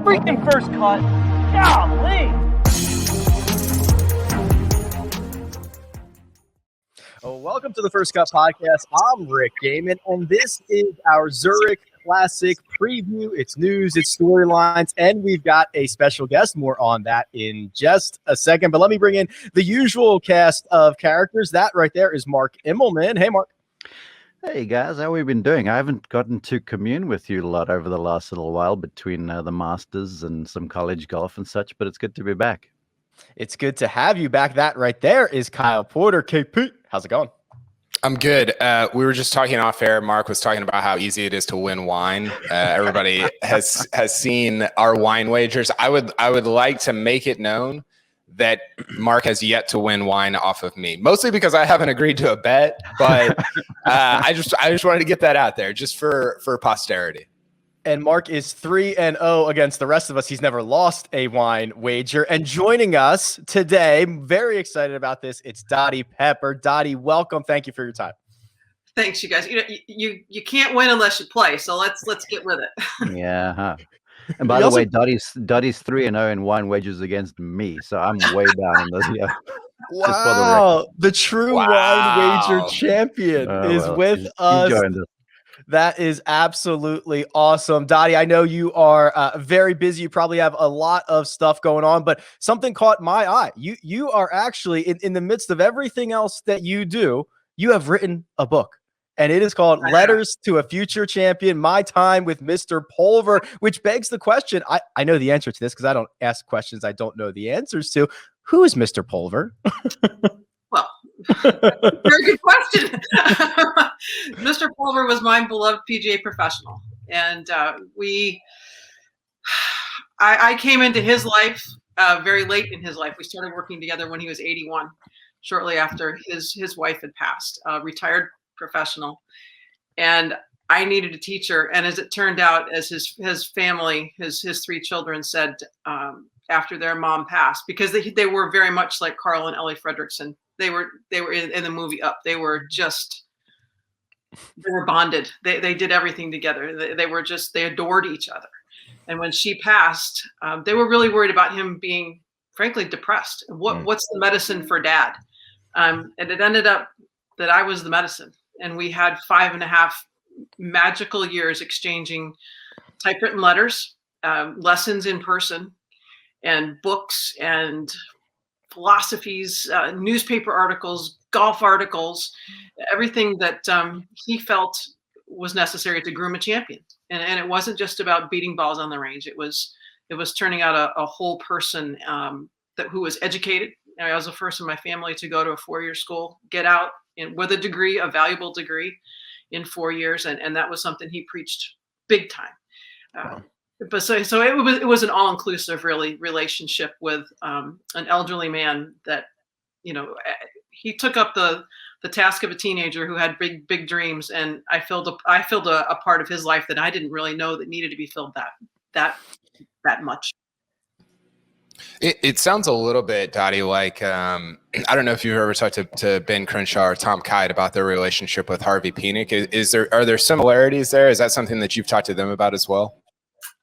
freaking first cut. Golly. Oh, welcome to the First Cut Podcast. I'm Rick Gaiman, and this is our Zurich Classic preview. It's news, it's storylines, and we've got a special guest. More on that in just a second. But let me bring in the usual cast of characters. That right there is Mark Immelman. Hey, Mark. Hey, guys. How have we been doing? I haven't gotten to commune with you a lot over the last little while between the Masters and some college golf and such, but it's good to be back. It's good to have you back. That right there is Kyle Porter. KP, how's it going? I'm good. We were just talking off air. Mark was talking about how easy it is to win wine. Everybody has seen our wine wagers. I would like to make it known that Mark has yet to win wine off of me, mostly because I haven't agreed to a bet. But I just wanted to get that out there just for posterity. And Mark is 3-0 against the rest of us. He's never lost a wine wager. And joining us today, very excited about this, it's Dottie Pepper. Dottie, welcome. Thank you for your time. Thanks, you guys. You know, you can't win unless you play. So let's get with it. Yeah. Huh. And by the way, Dottie's 3-0 in wine wagers against me, so I'm way down in this. Yeah. Wow, the true wine wager champion is with us. That is absolutely awesome. Dottie, I know you are very busy. You probably have a lot of stuff going on, but something caught my eye. You are actually, in the midst of everything else that you do, you have written a book, and it is called Letters to a Future Champion, My Time with Mr. Pulver, which begs the question. I know the answer to this because I don't ask questions I don't know the answers to. Who is Mr. Pulver? Well, very good question. Mr. Pulver was my beloved PGA professional. And I came into his life very late in his life. We started working together when he was 81, shortly after his wife had passed, retired professional. And I needed a teacher. And as it turned out, as his family, his three children said after their mom passed, because they were very much like Carl and Ellie Fredrickson. They were in the movie Up. They were bonded. They did everything together. They adored each other. And when she passed, they were really worried about him being, frankly, depressed. What's the medicine for Dad? And it ended up that I was the medicine. And we had 5.5 magical years exchanging typewritten letters, lessons in person, and books and philosophies, newspaper articles, golf articles, everything that he felt was necessary to groom a champion. And it wasn't just about beating balls on the range. It was turning out a whole person who was educated. I was the first in my family to go to a 4-year school, get out with a degree, a valuable degree in 4 years. And that was something he preached big time. Wow. But so it was an all-inclusive really relationship with an elderly man that, you know, he took up the task of a teenager who had big dreams, and I filled a part of his life that I didn't really know that needed to be filled that much. It sounds a little bit, Dottie, like I don't know if you've ever talked to Ben Crenshaw or Tom Kite about their relationship with Harvey Penick. Are there similarities there? Is that something that you've talked to them about as well?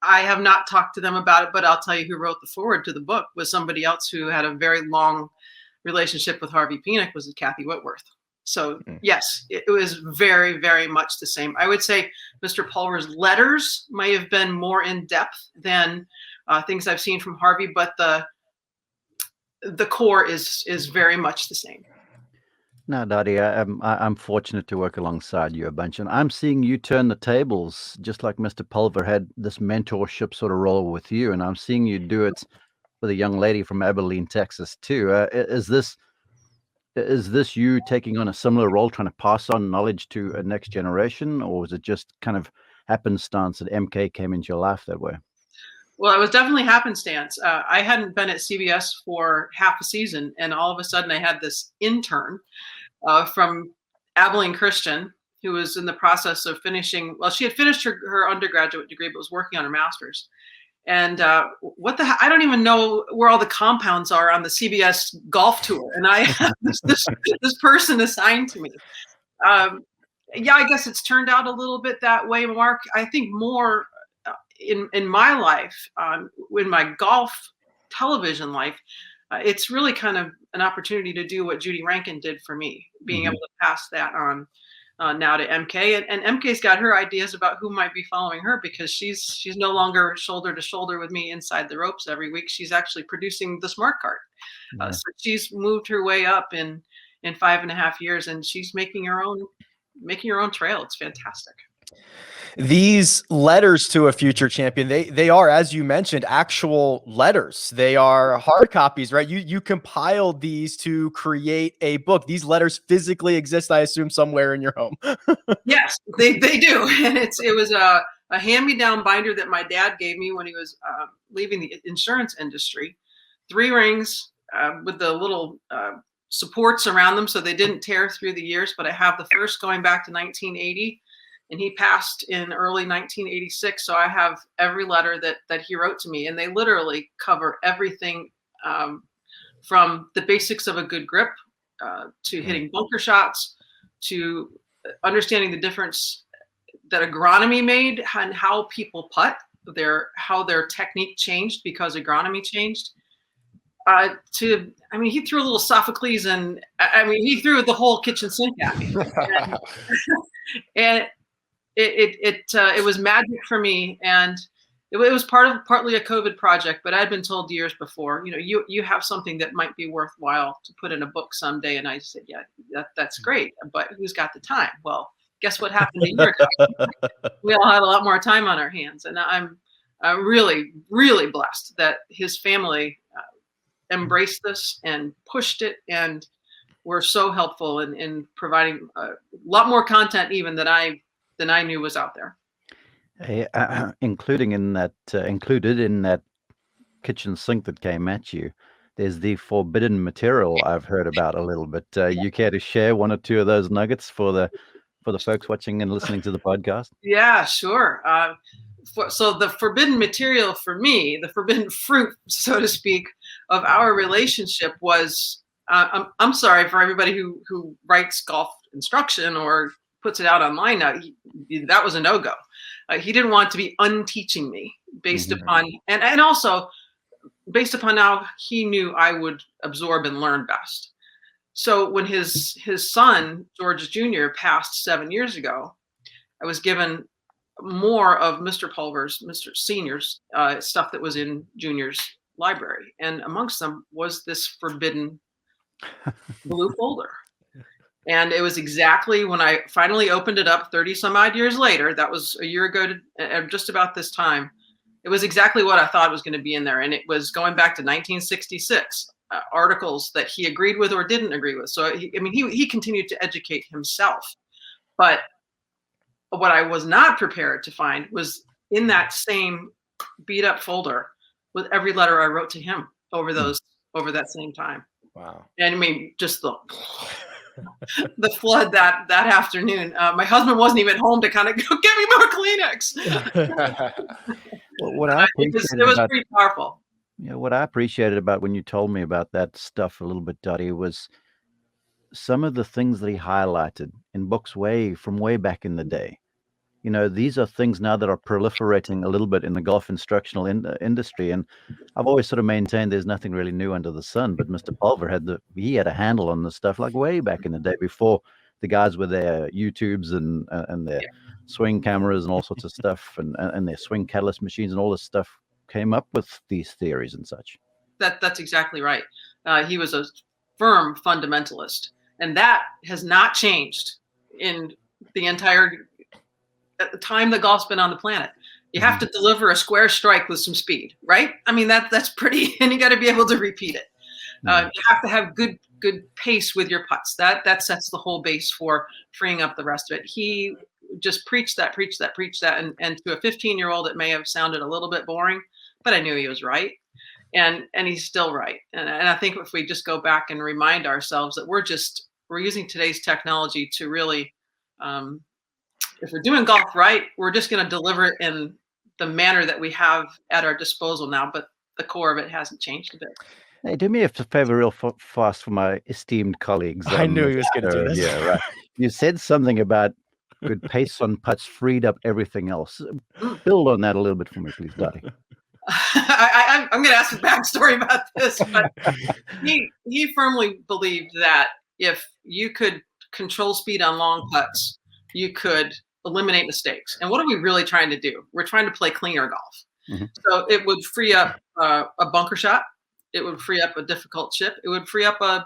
I have not talked to them about it, but I'll tell you who wrote the foreword to the book was somebody else who had a very long relationship with Harvey Penick, was Kathy Whitworth. So yes, it was very, very much the same. I would say Mr. Pulver's letters may have been more in depth than things I've seen from Harvey, but the core is very much the same. No, Dottie, I'm fortunate to work alongside you a bunch, and I'm seeing you turn the tables, just like Mr. Pulver had this mentorship sort of role with you, and I'm seeing you do it with a young lady from Abilene, Texas, too. Is this you taking on a similar role, trying to pass on knowledge to a next generation, or was it just kind of happenstance that MK came into your life that way? Well, it was definitely happenstance. I hadn't been at CBS for half a season, and all of a sudden I had this intern from Abilene Christian who was in the process of finishing. Well, she had finished her undergraduate degree, but was working on her master's. And I don't even know where all the compounds are on the CBS golf tour. And I have this person assigned to me. Yeah, I guess it's turned out a little bit that way, Mark. I think more in my life, in my golf television life, it's really kind of an opportunity to do what Judy Rankin did for me, being able to pass that on now to MK. And MK's got her ideas about who might be following her, because she's no longer shoulder to shoulder with me inside the ropes every week. She's actually producing the Smart Cart. So she's moved her way up in 5.5 years, and she's making her own trail. It's fantastic. These letters to a future champion, they are, as you mentioned, actual letters. They are hard copies, right? You compiled these to create a book. These letters physically exist, I assume, somewhere in your home. Yes, they do. And it was a hand-me-down binder that my dad gave me when he was leaving the insurance industry. 3 rings with the little supports around them so they didn't tear through the years. But I have the first going back to 1980. And he passed in early 1986. So I have every letter that he wrote to me, and they literally cover everything from the basics of a good grip to hitting bunker shots, to understanding the difference that agronomy made and how people putt, how their technique changed because agronomy changed. He threw a little Sophocles, and he threw the whole kitchen sink at me. And it was magic for me, and it was partly a COVID project. But I'd been told years before, you have something that might be worthwhile to put in a book someday. And I said, yeah, that's great, but who's got the time? Well, guess what happened a year ago? We all had a lot more time on our hands, and I'm really, really blessed that his family embraced this and pushed it, and were so helpful in providing a lot more content even than I knew was out there. Included in that kitchen sink that came at you, there's the forbidden material I've heard about a little bit. You care to share 1 or 2 of those nuggets for the folks watching and listening to the podcast? Yeah, sure. So the forbidden material for me, the forbidden fruit, so to speak, of our relationship was, I'm sorry for everybody who writes golf instruction or puts it out online now, that was a no-go. He didn't want to be unteaching me based upon, and also based upon how he knew I would absorb and learn best. So when his son, George Jr., passed 7 years ago, I was given more of Mr. Pulver's, Mr. Senior's stuff that was in Junior's library. And amongst them was this forbidden blue folder. And it was exactly when I finally opened it up 30 some odd years later, that was a year ago to just about this time, it was exactly what I thought was going to be in there. And it was going back to 1966, articles that he agreed with or didn't agree with. So, he continued to educate himself. But what I was not prepared to find was in that same beat up folder with every letter I wrote to him over that same time. Wow. And just the flood that afternoon. My husband wasn't even home to kind of go, get me more Kleenex. It was pretty powerful. What I appreciated about when you told me about that stuff a little bit, Dottie, was some of the things that he highlighted in books way back in the day. These are things now that are proliferating a little bit in the golf instructional industry. And I've always sort of maintained there's nothing really new under the sun. But Mr. Pulver had a handle on this stuff like way back in the day, before the guys with their YouTubes and their swing cameras and all sorts of stuff, and their swing catalyst machines and all this stuff came up with these theories and such. That's exactly right. He was a firm fundamentalist, and that has not changed in the entire time the golf's been on the planet. You have to deliver a square strike with some speed, right? That's pretty, and you got to be able to repeat it. You have to have good pace with your putts. That sets the whole base for freeing up the rest of it. He just preached that, and to a 15-year-old, it may have sounded a little bit boring, but I knew he was right, and he's still right. And I think if we just go back and remind ourselves that we're using today's technology to really, if we're doing golf right, we're just going to deliver it in the manner that we have at our disposal now, but the core of it hasn't changed a bit. Hey, do me a favor real fast for my esteemed colleagues. I knew he was going to do this. Yeah, right. You said something about Good pace on putts freed up everything else. Build on that a little bit for me, please, Dottie. I'm going to ask a backstory about this, but he firmly believed that if you could control speed on long putts, you could eliminate mistakes. And what are we really trying to do? We're trying to play cleaner golf. Mm-hmm. So it would free up a bunker shot. It would free up a difficult chip. It would free up a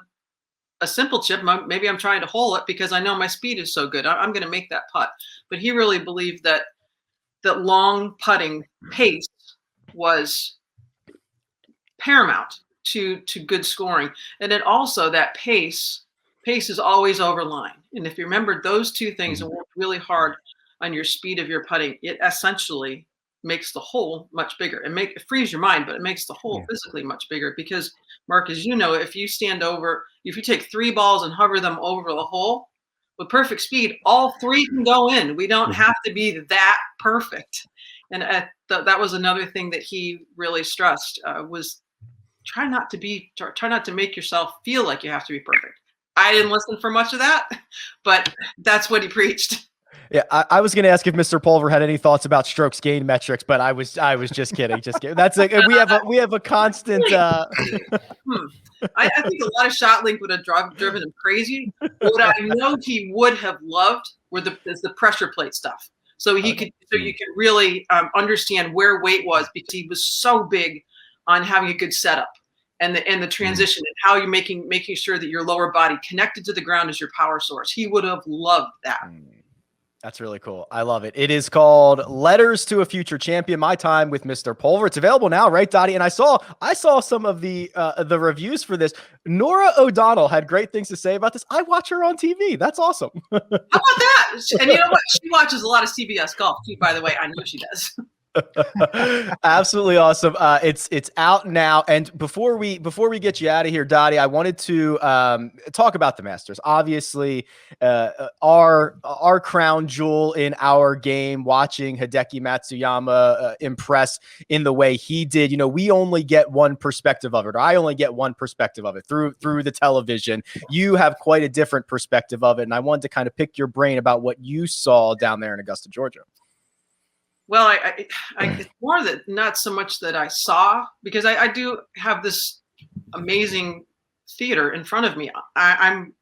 simple chip. Maybe I'm trying to hole it because I know my speed is so good. I'm going to make that putt. But he really believed that long putting pace was paramount to good scoring. And then also that pace is always over line. And if you remember those two things and work really hard on your speed of your putting, it essentially makes the hole much bigger. It frees your mind, but it makes the hole physically much bigger because, Mark, as you know, if you take 3 balls and hover them over the hole with perfect speed, all 3 can go in. We don't have to be that perfect. And that was another thing that he really stressed was try not to make yourself feel like you have to be perfect. I didn't listen for much of that, but that's what he preached. Yeah, I was going to ask if Mr. Pulver had any thoughts about strokes gain metrics, but I was just kidding. That's like we have a constant. I think a lot of ShotLink would have driven him crazy. What I know he would have loved were the pressure plate stuff. So you could really understand where weight was because he was so big on having a good setup and the transition and how you're making sure that your lower body connected to the ground is your power source. He would have loved that. That's really cool. I love it. It is called Letters to a Future Champion, My Time with Mr. Pulver. It's available now, right, Dottie? And I saw some of the reviews for this. Nora O'Donnell had great things to say about this. I watch her on TV. That's awesome. How about that? And you know what? She watches a lot of CBS golf too, by the way. I know she does. Absolutely awesome. It's out now. And before we get you out of here, Dottie, I wanted to talk about the Masters. Obviously, our crown jewel in our game, watching Hideki Matsuyama impress in the way he did. You know, we only get one perspective of it, or I only get one perspective of it through the television. You have quite a different perspective of it, and I wanted to kind of pick your brain about what you saw down there in Augusta, Georgia. Well, it's more that not so much that I saw, because I do have this amazing theater in front of me. I'm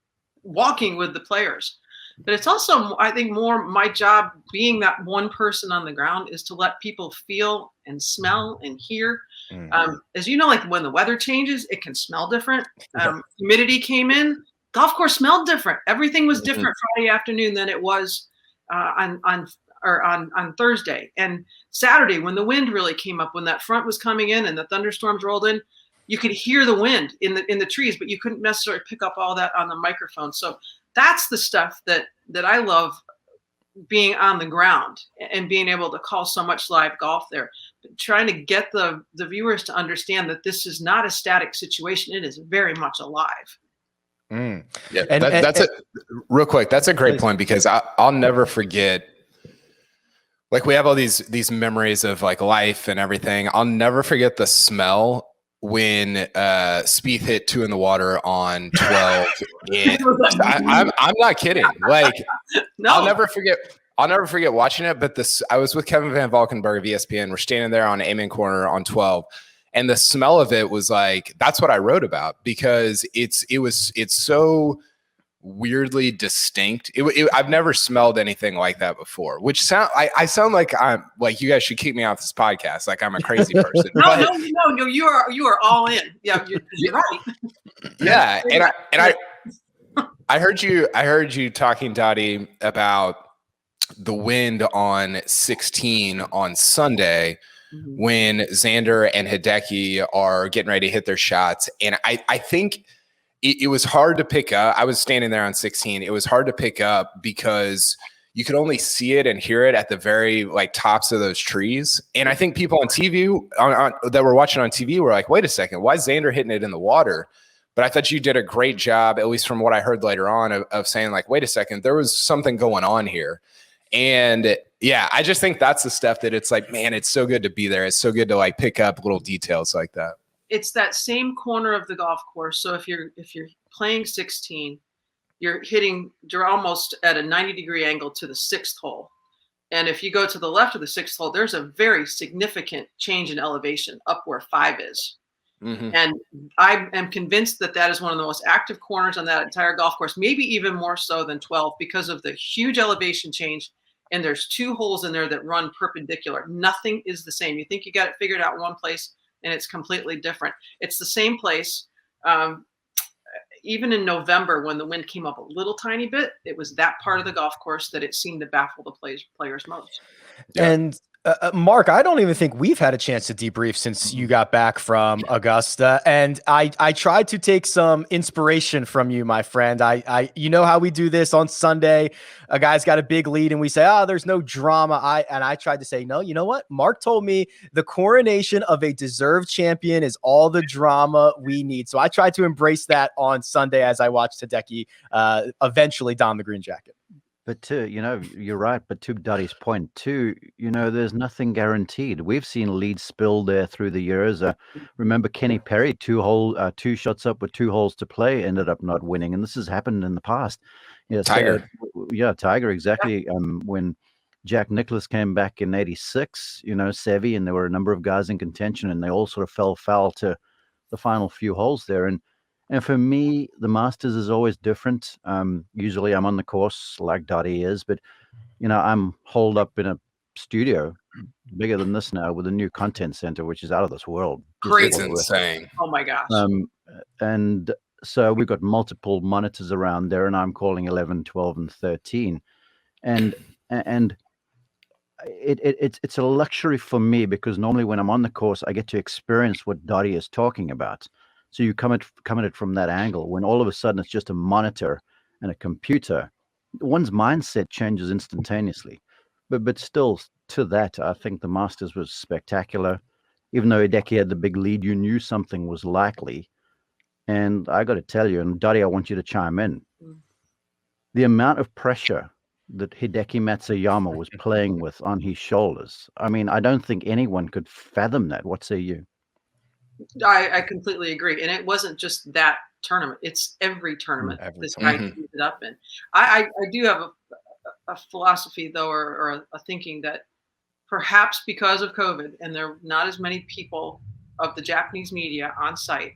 walking with the players, but it's also, I think, more my job being that one person on the ground is to let people feel and smell and hear. As you know, like when the weather changes, it can smell different. Humidity came in, golf course smelled different. Everything was different Friday afternoon than it was on Thursday and Saturday when the wind really came up, when that front was coming in and the thunderstorms rolled in, you could hear the wind in the trees, but you couldn't necessarily pick up all that on the microphone. So that's the stuff that I love, being on the ground and being able to call so much live golf there, but trying to get the viewers to understand that this is not a static situation. It is very much alive. Yeah, that's real quick. That's a great point, because I'll never forget. Like, we have all these memories of like life and everything. I'll never forget the smell when Spieth hit 2 in the water on 12. I'm not kidding. Like, no. I'll never forget watching it. But I was with Kevin Van Valkenburg of ESPN. We're standing there on Amen Corner on 12, and the smell of it was like, that's what I wrote about, because it's so weirdly distinct. I've never smelled anything like that before, which I sound like I'm like, you guys should kick me off this podcast, like I'm a crazy person. No, you are all in. Yeah, you're right. Yeah, and I heard you talking, Dottie, about the wind on 16 on Sunday, when Xander and Hideki are getting ready to hit their shots, and I think it was hard to pick up. I was standing there on 16. It was hard to pick up because you could only see it and hear it at the very like tops of those trees. And I think people on TV that were watching on TV were like, wait a second, why is Xander hitting it in the water? But I thought you did a great job, at least from what I heard later on, of saying like, wait a second, there was something going on here. And yeah, I just think that's the stuff that it's like, man, it's so good to be there. It's so good to like pick up little details like that. It's that same corner of the golf course. So if you're playing 16, you're almost at a 90-degree angle to the 6th hole. And if you go to the left of the 6th hole, there's a very significant change in elevation up where 5 is. Mm-hmm. And I am convinced that is one of the most active corners on that entire golf course, maybe even more so than 12 because of the huge elevation change. And there's 2 holes in there that run perpendicular. Nothing is the same. You think you got it figured out one place and it's completely different. It's the same place. Even in November, when the wind came up a little tiny bit, it was that part of the golf course that it seemed to baffle the players most. Yeah. And Mark, I don't even think we've had a chance to debrief since you got back from Augusta. And I tried to take some inspiration from you, my friend. You know how we do this on Sunday. A guy's got a big lead and we say, there's no drama. I tried to say, no, you know what? Mark told me the coronation of a deserved champion is all the drama we need. So I tried to embrace that on Sunday as I watched Hideki eventually don the green jacket. But you're right. But to Dottie's point too, there's nothing guaranteed. We've seen leads spilled there through the years. Remember Kenny Perry, 2 shots up with 2 holes to play, ended up not winning. And this has happened in the past. Tiger. Tiger, exactly. When Jack Nicklaus came back in '86, Seve, and there were a number of guys in contention, and they all sort of fell foul to the final few holes there. And for me, the Masters is always different. Usually I'm on the course like Dottie is, but, I'm holed up in a studio bigger than this now with a new content center, which is out of this world. Crazy. Insane. Oh, my gosh. And so we've got multiple monitors around there, and I'm calling 11, 12, and 13. And it's a luxury for me because normally when I'm on the course, I get to experience what Dottie is talking about. So you come at it from that angle. When all of a sudden it's just a monitor and a computer, one's mindset changes instantaneously. But still, to that, I think the Masters was spectacular. Even though Hideki had the big lead, you knew something was likely. And I got to tell you, and Dottie, I want you to chime in. The amount of pressure that Hideki Matsuyama was playing with on his shoulders. I mean, I don't think anyone could fathom that. What say you? I completely agree. And it wasn't just that tournament. It's every tournament this guy ended up in. I do have a philosophy, though, or a thinking that perhaps because of COVID and there are not as many people of the Japanese media on site,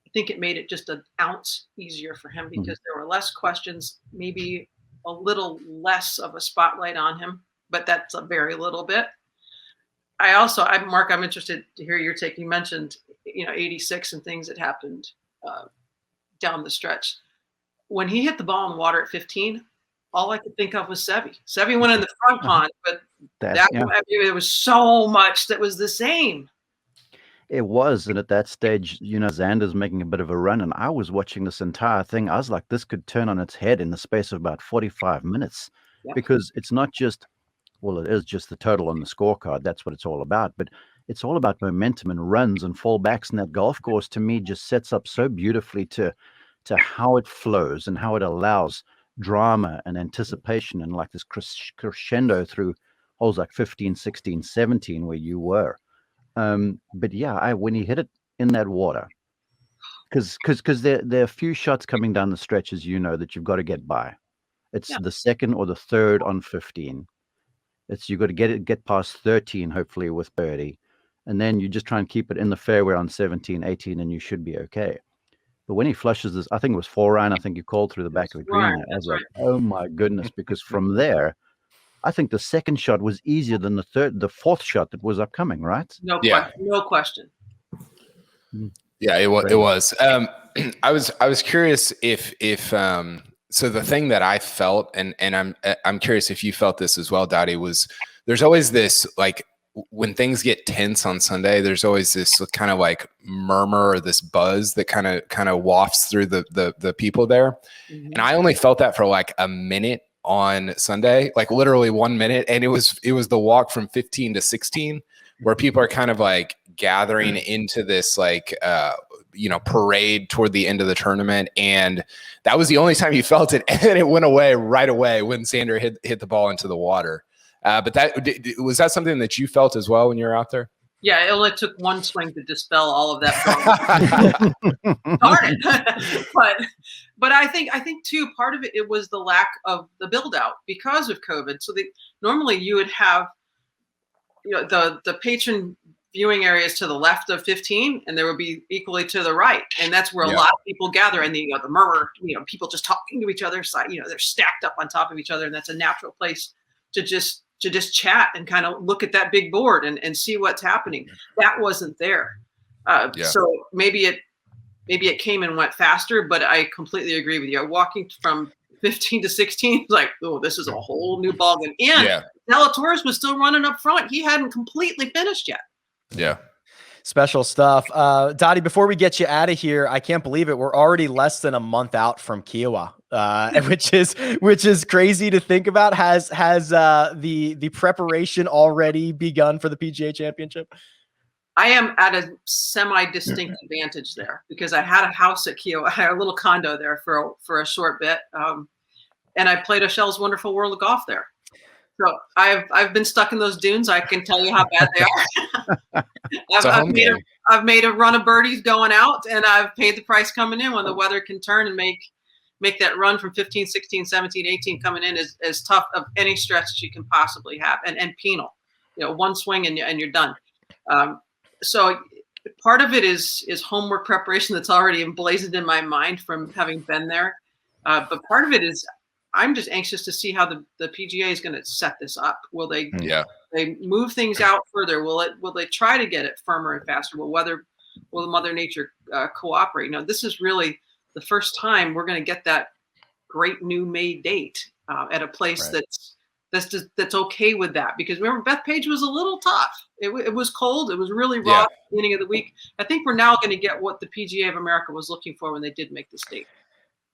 I think it made it just an ounce easier for him because there were less questions, maybe a little less of a spotlight on him, but that's a very little bit. Mark, I'm interested to hear your take. You mentioned, 86 and things that happened down the stretch. When he hit the ball in the water at 15, all I could think of was Seve. Seve went in the front pond, but there was so much that was the same. It was, and at that stage, Xander's making a bit of a run, and I was watching this entire thing. I was like, this could turn on its head in the space of about 45 minutes, because it's not just, well, it is just the total on the scorecard. That's what it's all about, but it's all about momentum and runs and fallbacks, and that golf course, to me, just sets up so beautifully to how it flows and how it allows drama and anticipation and like this crescendo through holes like 15, 16, 17, where you were. But yeah, when he hit it in that water, because there are a few shots coming down the stretches, that you've got to get by. It's the second or the third on 15. You've got to get past 13, hopefully with birdie, and then you just try and keep it in the fairway on 17, 18, and you should be okay. But when he flushes this, I think it was 4-iron, I think you called through the back of the green. I was like, oh my goodness, because from there, I think the second shot was easier than the fourth shot that was upcoming, right? No question. Yeah, it was. I was curious if so the thing that I felt, and I'm curious if you felt this as well, Dottie, was there's always this, like, when things get tense on Sunday, there's always this kind of like murmur or this buzz that kind of wafts through the people there. Mm-hmm. And I only felt that for like a minute on Sunday, like literally 1 minute. And it was the walk from 15 to 16 where people are kind of like gathering into this like, parade toward the end of the tournament. And that was the only time you felt it. And then it went away right away when Xander hit the ball into the water. But was that something that you felt as well when you were out there? Yeah, it only took one swing to dispel all of that. Darn it. but I think too, part of it was the lack of the build out because of COVID. So normally you would have, the patron viewing areas to the left of 15, and there would be equally to the right, and that's where a lot of people gather. And the murmur, people just talking to each other, they're stacked up on top of each other, and that's a natural place to just chat and kind of look at that big board and see what's happening. That wasn't there. So maybe it came and went faster, but I completely agree with you. Walking from 15 to 16, it's like, oh, this is a whole new ballgame. And Zalatoris was still running up front. He hadn't completely finished yet. Yeah. Special stuff. Dottie, before we get you out of here, I can't believe it. We're already less than a month out from Kiowa, which is crazy to think about. Has the preparation already begun for the PGA Championship? I am at a semi-distinct advantage there because I had a house at Kiowa. I had a little condo there for a short bit, and I played a Shell's Wonderful World of Golf there. So I've been stuck in those dunes. I can tell you how bad they are. I've made a run of birdies going out, and I've paid the price coming in when the weather can turn and make that run from 15, 16, 17, 18 coming in as tough of any stretch that you can possibly have, and penal. One swing and you're done. So part of it is homework preparation that's already emblazoned in my mind from having been there. But part of it is I'm just anxious to see how the PGA is going to set this up. Will they move things out further? Will they try to get it firmer and faster? Will Mother Nature cooperate? This is really the first time we're going to get that great new May date at a place that's okay with that. Because remember, Bethpage was a little tough. It was cold. It was really raw at the beginning of the week. I think we're now going to get what the PGA of America was looking for when they did make this date.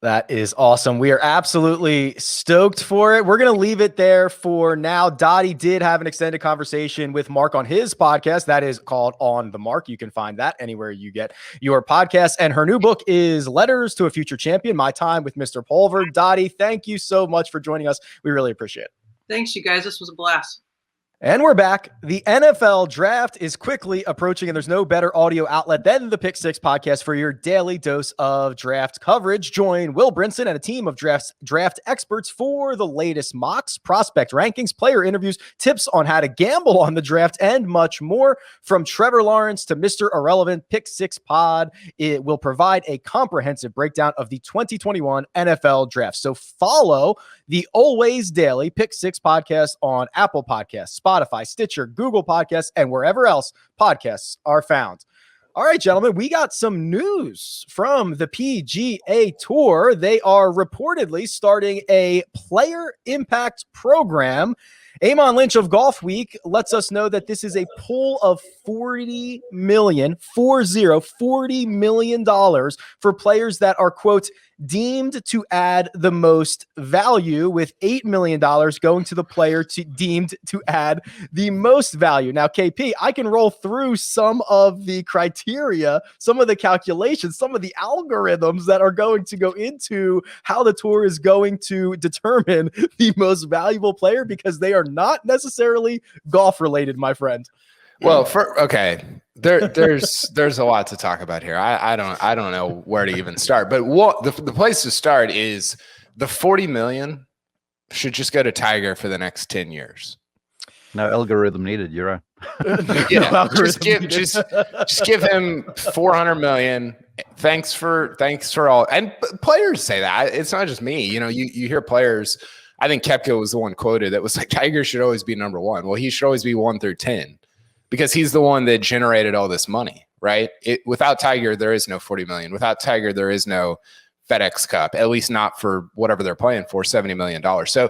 That is awesome. We are absolutely stoked for it. We're going to leave it there for now. Dottie did have an extended conversation with Mark on his podcast. That is called On the Mark. You can find that anywhere you get your podcasts. And her new book is Letters to a Future Champion, My Time with Mr. Pulver. Dottie, thank you so much for joining us. We really appreciate it. Thanks, you guys. This was a blast. And we're back. The NFL draft is quickly approaching, and there's no better audio outlet than the Pick Six podcast for your daily dose of draft coverage. Join Will Brinson and a team of draft experts for the latest mocks, prospect rankings, player interviews, tips on how to gamble on the draft, and much more. From Trevor Lawrence to Mr. Irrelevant, Pick Six Pod, it will provide a comprehensive breakdown of the 2021 NFL draft. So follow the always daily Pick Six podcast on Apple Podcasts, Spotify, Stitcher, Google Podcasts, and wherever else podcasts are found. All right, gentlemen, we got some news from the PGA Tour. They are reportedly starting a player impact program. Eamon Lynch of Golf Week lets us know that this is a pool of $40 million for players that are, quote, deemed to add the most value, with $8 million going to the player deemed to add the most value. Now, KP, I can roll through some of the criteria, some of the calculations, some of the algorithms that are going to go into how the tour is going to determine the most valuable player, because they are not necessarily golf related, my friend. Well, there's a lot to talk about here. I don't know where to even start. But the place to start is the $40 million should just go to Tiger for the next 10 years. No algorithm needed, Euro. Just give him $400 million. Thanks for all. And players say that. It's not just me. You hear players. I think Koepka was the one quoted that was like, Tiger should always be number one. Well, he should always be 1 through 10. Because he's the one that generated all this money, right? Without Tiger, there is no $40 million. Without Tiger, there is no FedEx Cup, at least not for whatever they're playing for, $70 million. So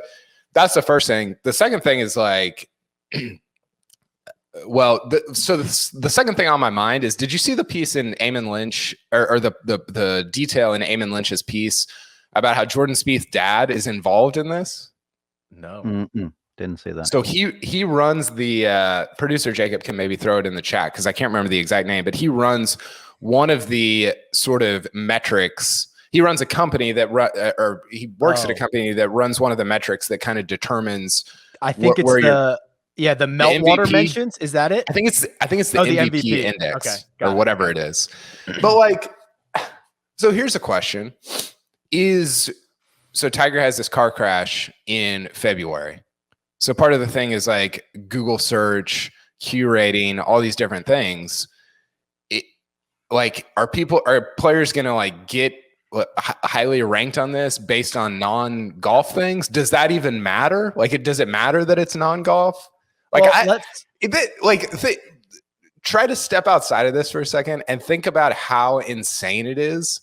that's the first thing. The second thing is like, the second thing on my mind is, did you see the piece in Eamon Lynch or the detail in Eamon Lynch's piece about how Jordan Spieth's dad is involved in this? No. Mm-mm. Didn't see that. So he runs the producer Jacob can maybe throw it in the chat because I can't remember the exact name, but he runs one of the sort of metrics. He runs a company that he works at a company that runs one of the metrics that kind of determines. I think Yeah, the Meltwater mentions, is that it? I think it's the MVP index or whatever it is. But like, so here's a question: so Tiger has this car crash in February. So part of the thing is like Google search, Q rating, all these different things. Are players going to like get highly ranked on this based on non-golf things? Does that even matter? Does it matter that it's non-golf? Try to step outside of this for a second and think about how insane it is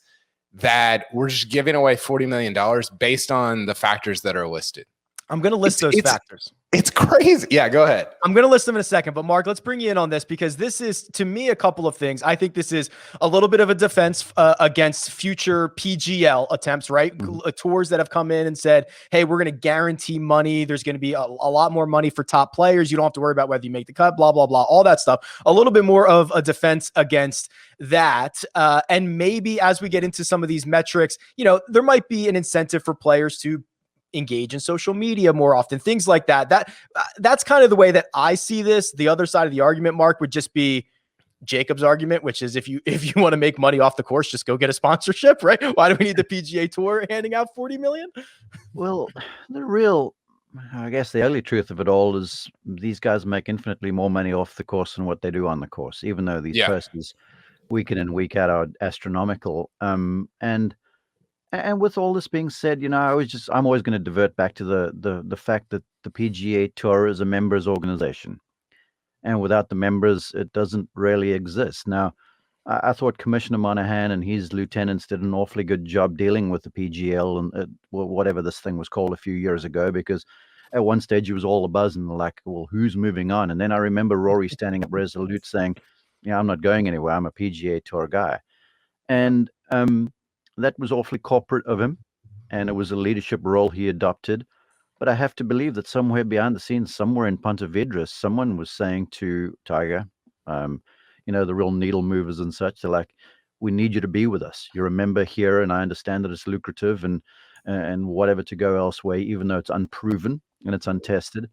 that we're just giving away $40 million based on the factors that are listed. I'm going to list those factors. It's crazy. Yeah, go ahead. I'm going to list them in a second, but Mark, let's bring you in on this because this is, to me, a couple of things. I think this is a little bit of a defense against future PGL attempts, right? Mm-hmm. Tours that have come in and said, hey, we're going to guarantee money. There's going to be a lot more money for top players. You don't have to worry about whether you make the cut, blah, blah, blah, all that stuff. A little bit more of a defense against that. And maybe as we get into some of these metrics, there might be an incentive for players to engage in social media more often, things like that. That's kind of the way that I see this. The other side of the argument, Mark, would just be Jacob's argument, which is if you want to make money off the course, just go get a sponsorship, right? Why do we need the PGA Tour handing out 40 million? Well, I guess the ugly truth of it all is these guys make infinitely more money off the course than what they do on the course, even though these purses week in and week out are astronomical. And with all this being said, I'm always going to divert back to the fact that the PGA Tour is a members organization, and without the members, it doesn't really exist. Now, I thought Commissioner Monahan and his lieutenants did an awfully good job dealing with the PGL and whatever this thing was called a few years ago, because at one stage it was all a buzz and like, well, who's moving on? And then I remember Rory standing up resolute saying, I'm not going anywhere. I'm a PGA Tour guy. And that was awfully corporate of him, and it was a leadership role he adopted. But I have to believe that somewhere behind the scenes, somewhere in Ponte Vedra, someone was saying to Tiger, the real needle movers and such, they're like, we need you to be with us. You're a member here, and I understand that it's lucrative and whatever to go elsewhere, even though it's unproven and it's untested.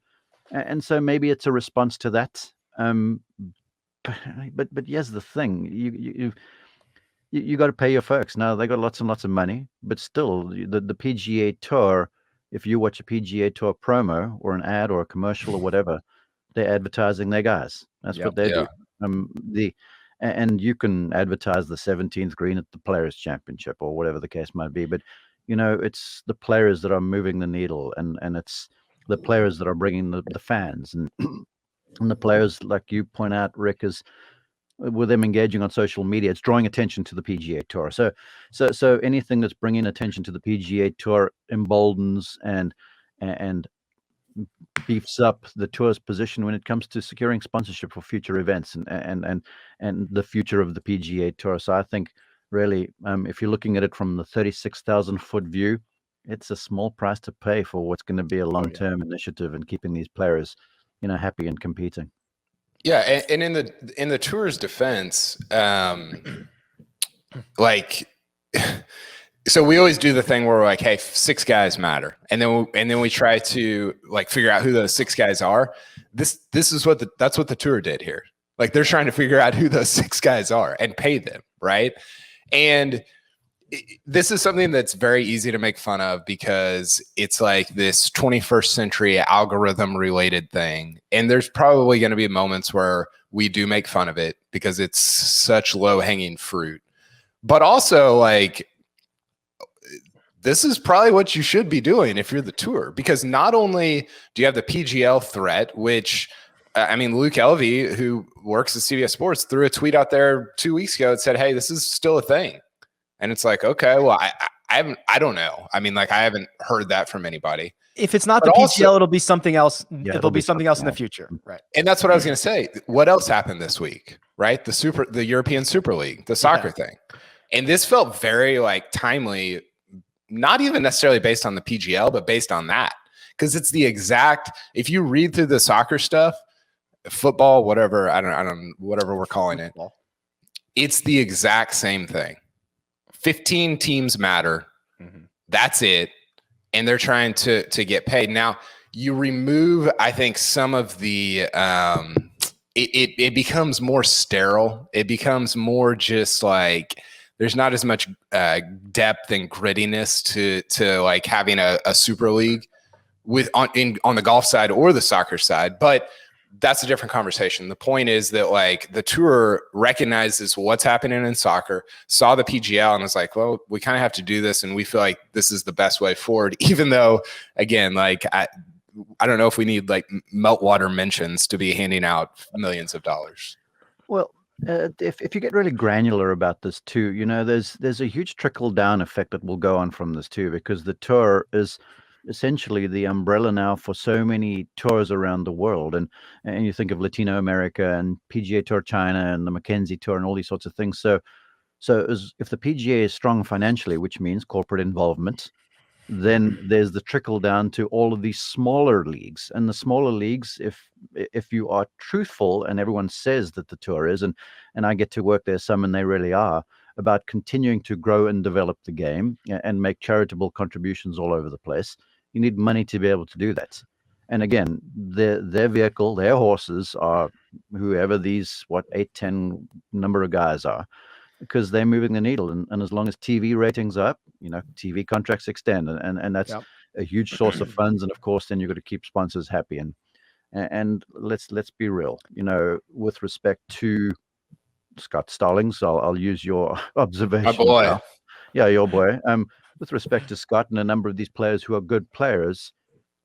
And so maybe it's a response to that. But here's the thing. You got to pay your folks. Now, they got lots and lots of money, but still, the PGA Tour, if you watch a PGA Tour promo or an ad or a commercial or whatever, they're advertising their guys. That's what they do. And you can advertise the 17th green at the Players' Championship or whatever the case might be, but it's the players that are moving the needle, and it's the players that are bringing the fans, and the players, like you point out, Rick, is with them engaging on social media, it's drawing attention to the PGA Tour. So anything that's bringing attention to the PGA Tour emboldens and beefs up the tour's position when it comes to securing sponsorship for future events and the future of the PGA Tour. So I think really, if you're looking at it from the 36,000 foot view, it's a small price to pay for what's going to be a long-term initiative and keeping these players, happy and competing. Yeah, and in the tour's defense, so we always do the thing where we're like, hey, 6 guys matter, and then we try to like figure out who those 6 guys are. This is that's what the tour did here. Like, they're trying to figure out who those 6 guys are and pay them, right? And this is something that's very easy to make fun of because it's like this 21st century algorithm related thing. And there's probably going to be moments where we do make fun of it because it's such low hanging fruit. But also, like, this is probably what you should be doing if you're the tour, because not only do you have the PGL threat, which Luke Elvey, who works at CBS Sports, threw a tweet out there 2 weeks ago and said, hey, this is still a thing. And it's like, okay, well, I don't know. I haven't heard that from anybody. If it's not the PGL, it'll be something else. It'll be something else in the future. Right. And that's what I was going to say. What else happened this week, right? The European Super League, the soccer thing. And this felt very timely, not even necessarily based on the PGL, but based on that. Because it's the exact, if you read through the soccer stuff, football, whatever, I don't whatever we're calling it, it's the exact same thing. 15 teams matter. Mm-hmm. That's it. And they're trying to get paid. Now, you remove, I think, some of the it becomes more sterile. It becomes more just like there's not as much depth and grittiness to like having a super league on the golf side or the soccer side. But that's a different conversation. The point is that like the tour recognizes what's happening in soccer, saw the PGL and was like, well, we kind of have to do this. And we feel like this is the best way forward, even though, again, like I don't know if we need like meltwater mentions to be handing out millions of dollars. Well, if you get really granular about this too, you know, there's a huge trickle down effect that will go on from this too, because the tour is essentially the umbrella now for so many tours around the world, and you think of Latino America and PGA Tour China and the Mackenzie Tour and all these sorts of things. So if the PGA is strong financially, which means corporate involvement, then there's the trickle down to all of these smaller leagues. And the smaller leagues, if you are truthful, and everyone says that the tour is, and I get to work there some, and they really are, about continuing to grow and develop the game and make charitable contributions all over the place, you need money to be able to do that. And again, their vehicle, their horses are whoever these 8-10 number of guys are, because they're moving the needle. And as long as TV ratings are up, you know, TV contracts extend, and that's a huge source of funds. And of course, then you've got to keep sponsors happy. And let's be real, you know, with respect to Scott Stallings, I'll use your observation. My boy. Now. Yeah, your boy. With respect to Scott and a number of these players who are good players,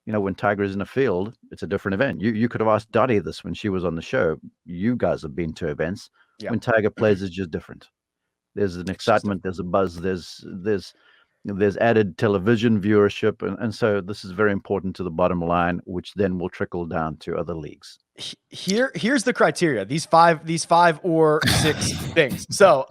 you know, when Tiger is in a field, it's a different event. You could have asked Dottie this when she was on the show. You guys have been to events. When Tiger plays, it's just different. There's an excitement, there's a buzz, there's added television viewership, and so this is very important to the bottom line, which then will trickle down to other leagues. Here's the criteria. These five or six things. So,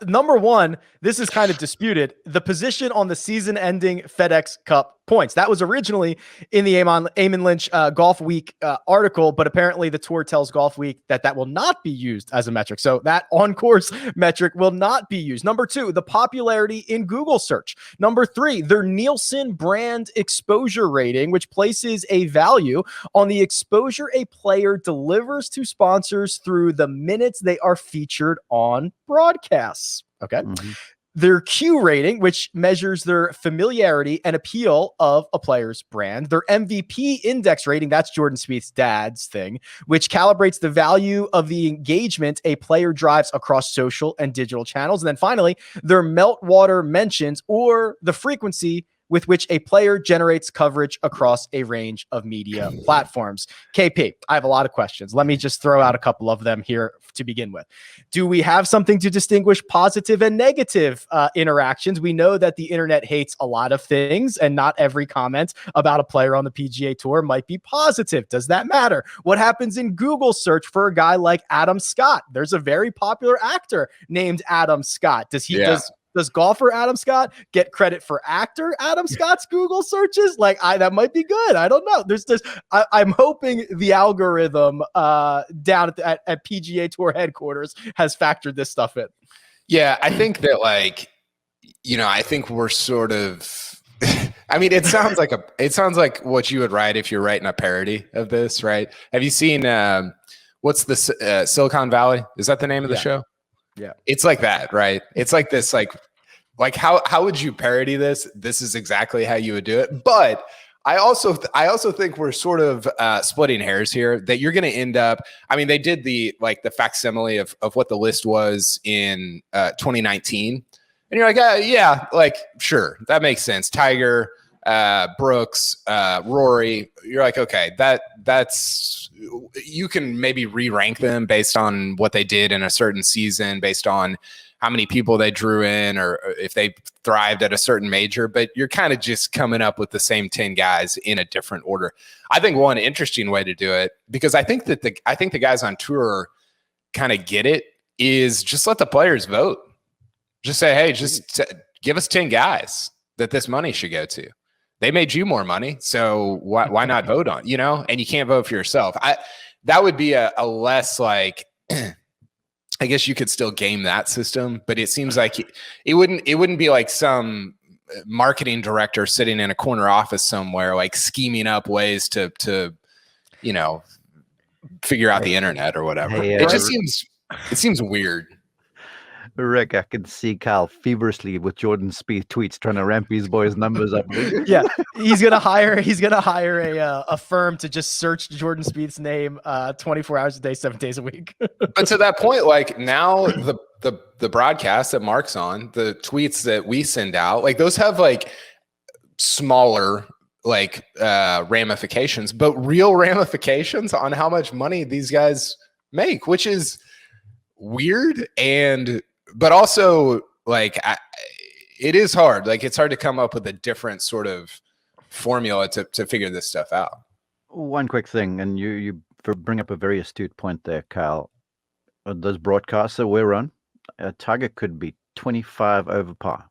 number one, this is kind of disputed. The position on the season-ending FedEx Cup points. That was originally in the Eamon Lynch Golf Week article, but apparently the tour tells Golf Week that will not be used as a metric. So that on-course metric will not be used. Number two, the popularity in Google search. Number three, their Nielsen brand exposure rating, which places a value on the exposure a player delivers to sponsors through the minutes they are featured on broadcasts. Okay. Mm-hmm. Their Q rating, which measures their familiarity and appeal of a player's brand. Their MVP index rating, that's Jordan Spieth's dad's thing, which calibrates the value of the engagement a player drives across social and digital channels. And then finally, their meltwater mentions, or the frequency with which a player generates coverage across a range of media platforms. KP, I have a lot of questions. Let me just throw out a couple of them here to begin with. Do we have something to distinguish positive and negative interactions? We know that the internet hates a lot of things, and not every comment about a player on the PGA Tour might be positive. Does that matter? What happens in Google search for a guy like Adam Scott? There's a very popular actor named Adam Scott. Does golfer Adam Scott get credit for actor Adam Scott's Google searches? Like, that might be good. I don't know. I'm hoping the algorithm down at PGA Tour headquarters has factored this stuff in. Yeah, I think that, like, you know, I think we're sort of. I mean, it sounds like what you would write if you're writing a parody of this, right? Have you seen what's the Silicon Valley? Is that the name of the show? Yeah, it's like that, right? It's like this, like how would you parody this? This is exactly how you would do it. But I also think we're sort of splitting hairs here. That you're going to end up. I mean, they did the facsimile of what the list was in 2019, and you're like, yeah, like sure, that makes sense. Tiger, Brooks, Rory. You're like, okay, that's. You can maybe re-rank them based on what they did in a certain season, based on how many people they drew in, or if they thrived at a certain major, but you're kind of just coming up with the same 10 guys in a different order. I think one interesting way to do it, because I think the guys on tour kind of get it, is just let the players vote. Just say, hey, just give us 10 guys that this money should go to. They made you more money, so why not vote on, you know? And you can't vote for yourself. That would be a less like, I guess you could still game that system, but it seems like it wouldn't be like some marketing director sitting in a corner office somewhere, like scheming up ways to figure out the internet or whatever. Hey, it seems weird. Rick, I can see Kyle feverishly with Jordan Spieth tweets trying to ramp these boys' numbers up. Yeah, he's gonna hire a firm to just search Jordan Spieth's name 24 hours a day, 7 days a week. But to that point, like now the broadcast that Mark's on, the tweets that we send out, like those have like smaller like ramifications, but real ramifications on how much money these guys make, which is weird. But also like it is hard. Like it's hard to come up with a different sort of formula to figure this stuff out. One quick thing, and you bring up a very astute point there, Kyle. Those broadcasts that we're on, Tiger could be 25 over par.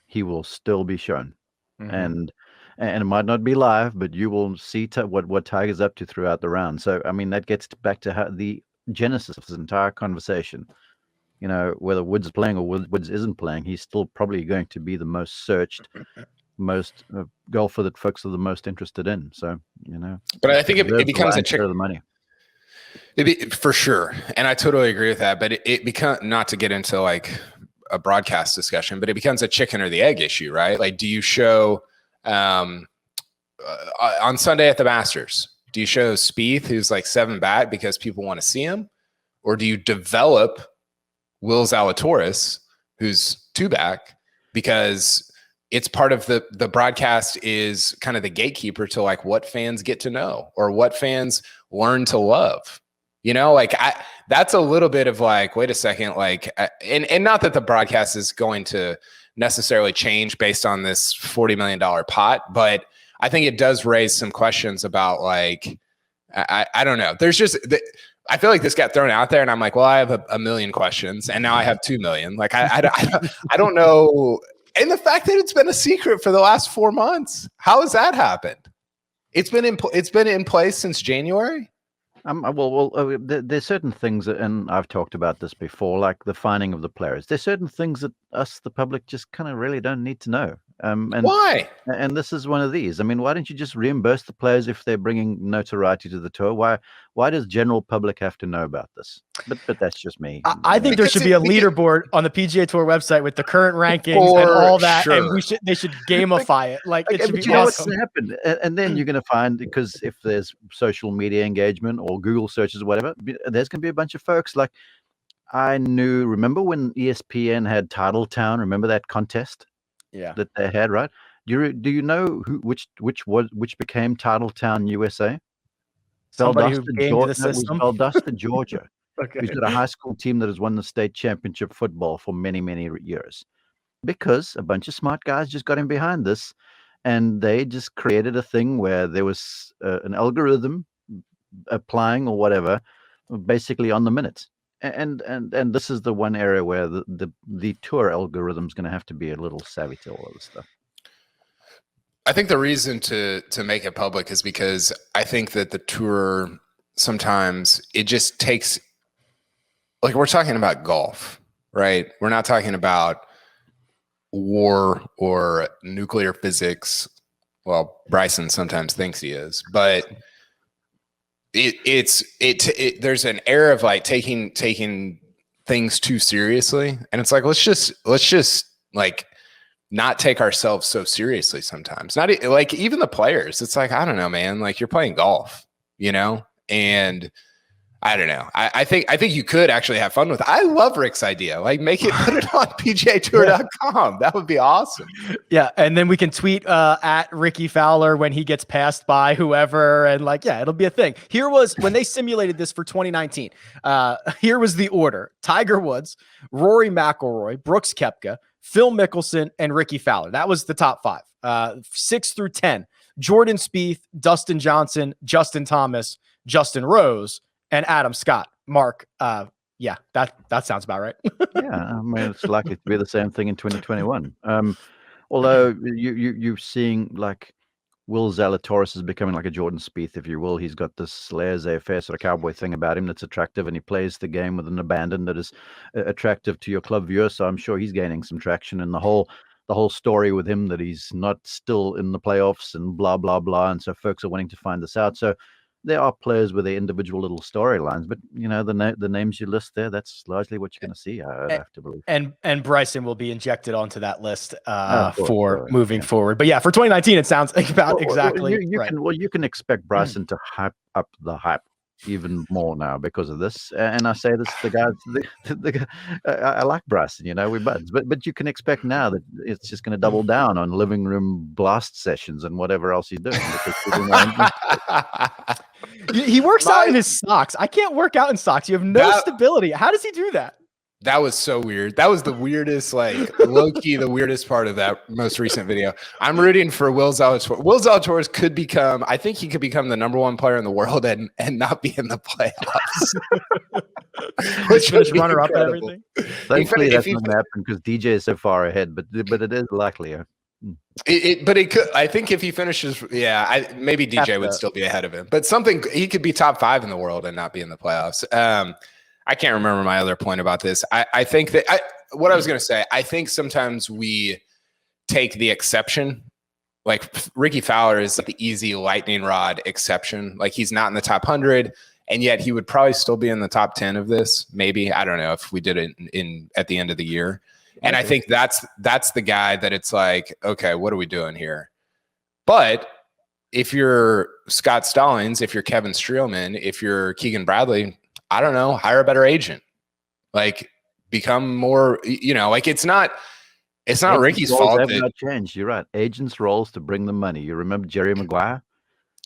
He will still be shown. Mm-hmm. And it might not be live, but you will see what Tiger's up to throughout the round. So, I mean, that gets back to the genesis of this entire conversation. You know, whether Woods is playing or Woods isn't playing, he's still probably going to be the most searched, most golfer that folks are the most interested in. So, you know. But I think it becomes a chicken of the money. For sure. And I totally agree with that. But it becomes, not to get into like a broadcast discussion, but it becomes a chicken or the egg issue, right? Like, do you show on Sunday at the Masters, do you show Spieth, who's like 7 back because people want to see him? Or do you develop Will Zalatoris, who's 2 back, because it's part of the broadcast is kind of the gatekeeper to like what fans get to know or what fans learn to love, you know, like that's a little bit of like, wait a second, like, and not that the broadcast is going to necessarily change based on this $40 million pot, but I think it does raise some questions about like, I don't know. There's just, I feel like this got thrown out there and I'm like, well, I have a million questions and now I have 2 million. Like, I don't know. And the fact that it's been a secret for the last 4 months, how has that happened? It's been in place since January. There's certain things that, and I've talked about this before, like the fining of the players. There's certain things that us, the public, just kind of really don't need to know. And why? And this is one of these. I mean, why don't you just reimburse the players if they're bringing notoriety to the tour? Why does general public have to know about this? But that's just me. I think there should be a leaderboard on the PGA Tour website with the current rankings and all that, sure. And they should gamify it. Like it should be awesome. What's happened? And then you're going to find, because if there's social media engagement or Google searches or whatever, there's going to be a bunch of folks like remember when ESPN had Titletown? Remember that contest? Yeah, that they had, right? Do you know which became Titletown USA? Valdosta, Georgia. Okay. Who's got a high school team that has won the state championship football for many, many years. Because a bunch of smart guys just got in behind this, and they just created a thing where there was an algorithm applying or whatever, basically on the minute. And this is the one area where the tour algorithm is going to have to be a little savvy to all of this stuff. I think the reason to make it public is because I think that the tour sometimes it just takes, like, we're talking about golf, right? We're not talking about war or nuclear physics. Well, Bryson sometimes thinks he is, but there's an air of like taking things too seriously, and it's like let's just like not take ourselves so seriously sometimes. Not like even the players. It's like, I don't know, man. Like, you're playing golf, you know, and I don't know. I think you could actually have fun with it. I love Rick's idea. Like, put it on PGAtour.com. That would be awesome. Yeah, and then we can tweet at Ricky Fowler when he gets passed by whoever, and like, yeah, it'll be a thing. Here was when they simulated this for 2019. Here was the order: Tiger Woods, Rory McIlroy, Brooks Koepka, Phil Mickelson, and Ricky Fowler. That was the top 5. 6 through 10: Jordan Spieth, Dustin Johnson, Justin Thomas, Justin Rose, and Adam Scott. Mark, yeah, that sounds about right. Yeah, I mean, it's likely to be the same thing in 2021. Although you're seeing like Will Zalatoris is becoming like a Jordan Spieth, if you will. He's got this laissez-faire sort of cowboy thing about him that's attractive, and he plays the game with an abandon that is attractive to your club viewer. So I'm sure he's gaining some traction. And the whole the whole story with him that he's not still in the playoffs and blah, blah, blah. And so folks are wanting to find this out. So there are players with their individual little storylines, but the names you list there, that's largely what you're going to see, I'd have to believe. And Bryson will be injected onto that list for moving forward. But yeah, for 2019, it sounds about exactly right. You can expect Bryson to hype up the hype even more now because of this. And I say this to the guys, I like Bryson, we're buds, but you can expect now that it's just going to double down on living room blast sessions and whatever else he's doing. He works out in his socks. I can't work out in socks. You have no stability. How does he do that? That was so weird. That was the weirdest, low-key, the weirdest part of that most recent video. I'm rooting for Will Zalatoris. Will Zalatoris could become, I think he could become the #1 player in the world and not be in the playoffs. Which finish runner-up and everything. Thankfully, that's not going to happen because DJ is so far ahead, but it is likely. But it could. I think if he finishes, maybe DJ would still be ahead of him. But he could be top 5 in the world and not be in the playoffs. I can't remember my other point about this. I think that what I was going to say, I think sometimes we take the exception. Like Ricky Fowler is the easy lightning rod exception. Like he's not in the top 100, and yet he would probably still be in the top 10 of this. Maybe, I don't know if we did it at the end of the year. And I think that's the guy that it's like, okay, what are we doing here? But if you're Scott Stallings, if you're Kevin Streelman, if you're Keegan Bradley, I don't know, hire a better agent. Like become more, it's not Ricky's fault. Not changed. You're right. Agents' roles to bring the money. You remember Jerry Maguire?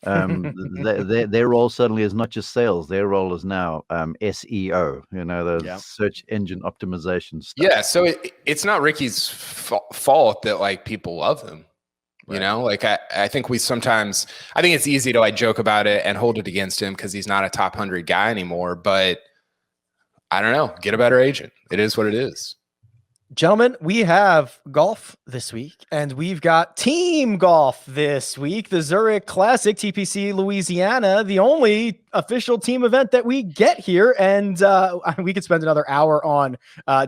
Their role suddenly is not just sales. Their role is now SEO. The search engine optimization stuff. Yeah. So it's not Ricky's fault that people love him. Right. I think I think it's easy to joke about it and hold it against him because he's not a top 100 guy anymore. But I don't know. Get a better agent. It is what it is. Gentlemen, we have golf this week, and we've got team golf this week. The Zurich Classic, TPC Louisiana, the only official team event that we get here. And we could spend another hour on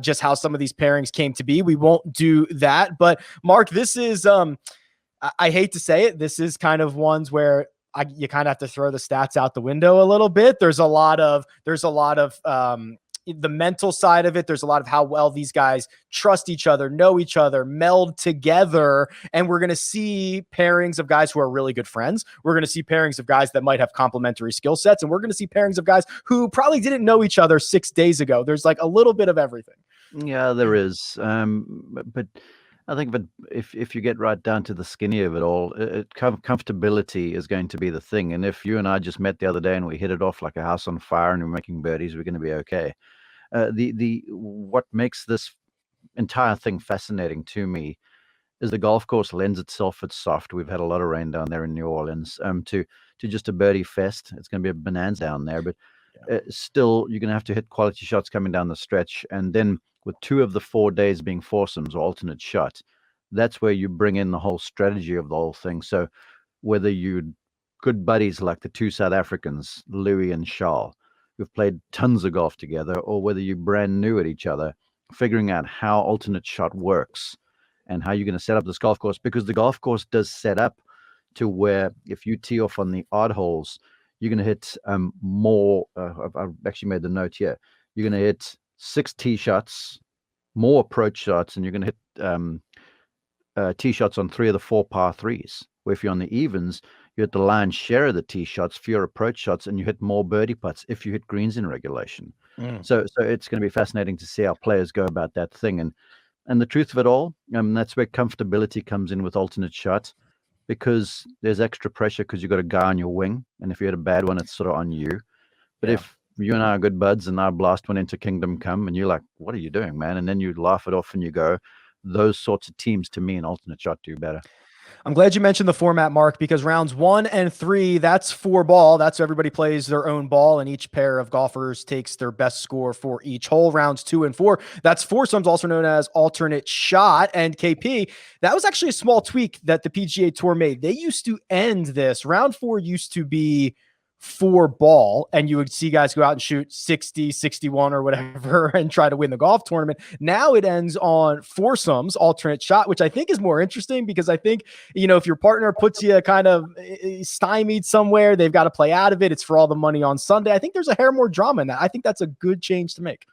just how some of these pairings came to be. We won't do that. But Mark, this is I hate to say it, this is kind of ones where you kind of have to throw the stats out the window a little bit. There's a lot of the mental side of it. There's a lot of how well these guys trust each other, know each other, meld together. And we're going to see pairings of guys who are really good friends. We're going to see pairings of guys that might have complementary skill sets. And we're going to see pairings of guys who probably didn't know each other 6 days ago. There's a little bit of everything. Yeah, there is. But I think if you get right down to the skinny of it all, comfortability is going to be the thing. And if you and I just met the other day and we hit it off like a house on fire and we're making birdies, we're going to be okay. What makes this entire thing fascinating to me is the golf course lends itself. It's soft. We've had a lot of rain down there in New Orleans. To just a birdie fest. It's going to be a bonanza down there, but still you're going to have to hit quality shots coming down the stretch, and then with 2 of the 4 days being foursomes or alternate shots, that's where you bring in the whole strategy of the whole thing. So whether you're good buddies like the 2 South Africans, Louis and Charles, who've played tons of golf together, or whether you're brand new at each other, figuring out how alternate shot works and how you're going to set up this golf course, because the golf course does set up to where if you tee off on the odd holes, you're going to hit more. I've actually made the note here. You're going to hit 6 tee shots, more approach shots, and you're going to hit tee shots on 3 of the 4 par 3s. Where if you're on the evens, you hit the lion's share of the tee shots, fewer approach shots, and you hit more birdie putts if you hit greens in regulation. So it's going to be fascinating to see how players go about that thing. And the truth of it all, that's where comfortability comes in with alternate shots, because there's extra pressure because you've got a guy on your wing, and if you hit a bad one, it's sort of on you. But if you and I are good buds and I blast one into Kingdom Come and you're like, what are you doing, man? And then you laugh it off and you go, those sorts of teams to me in alternate shot do better. I'm glad you mentioned the format, Mark, because rounds 1 and 3, that's 4 ball. That's everybody plays their own ball, and each pair of golfers takes their best score for each hole. Rounds 2 and 4, that's foursomes, also known as alternate shot. And KP, that was actually a small tweak that the PGA Tour made. They used to end this. Round 4 used to be 4 ball, and you would see guys go out and shoot 60, 61 or whatever and try to win the golf tournament. Now it ends on foursomes, alternate shot, which I think is more interesting because I think, if your partner puts you kind of stymied somewhere, they've got to play out of it. It's for all the money on Sunday. I think there's a hair more drama in that. I think that's a good change to make.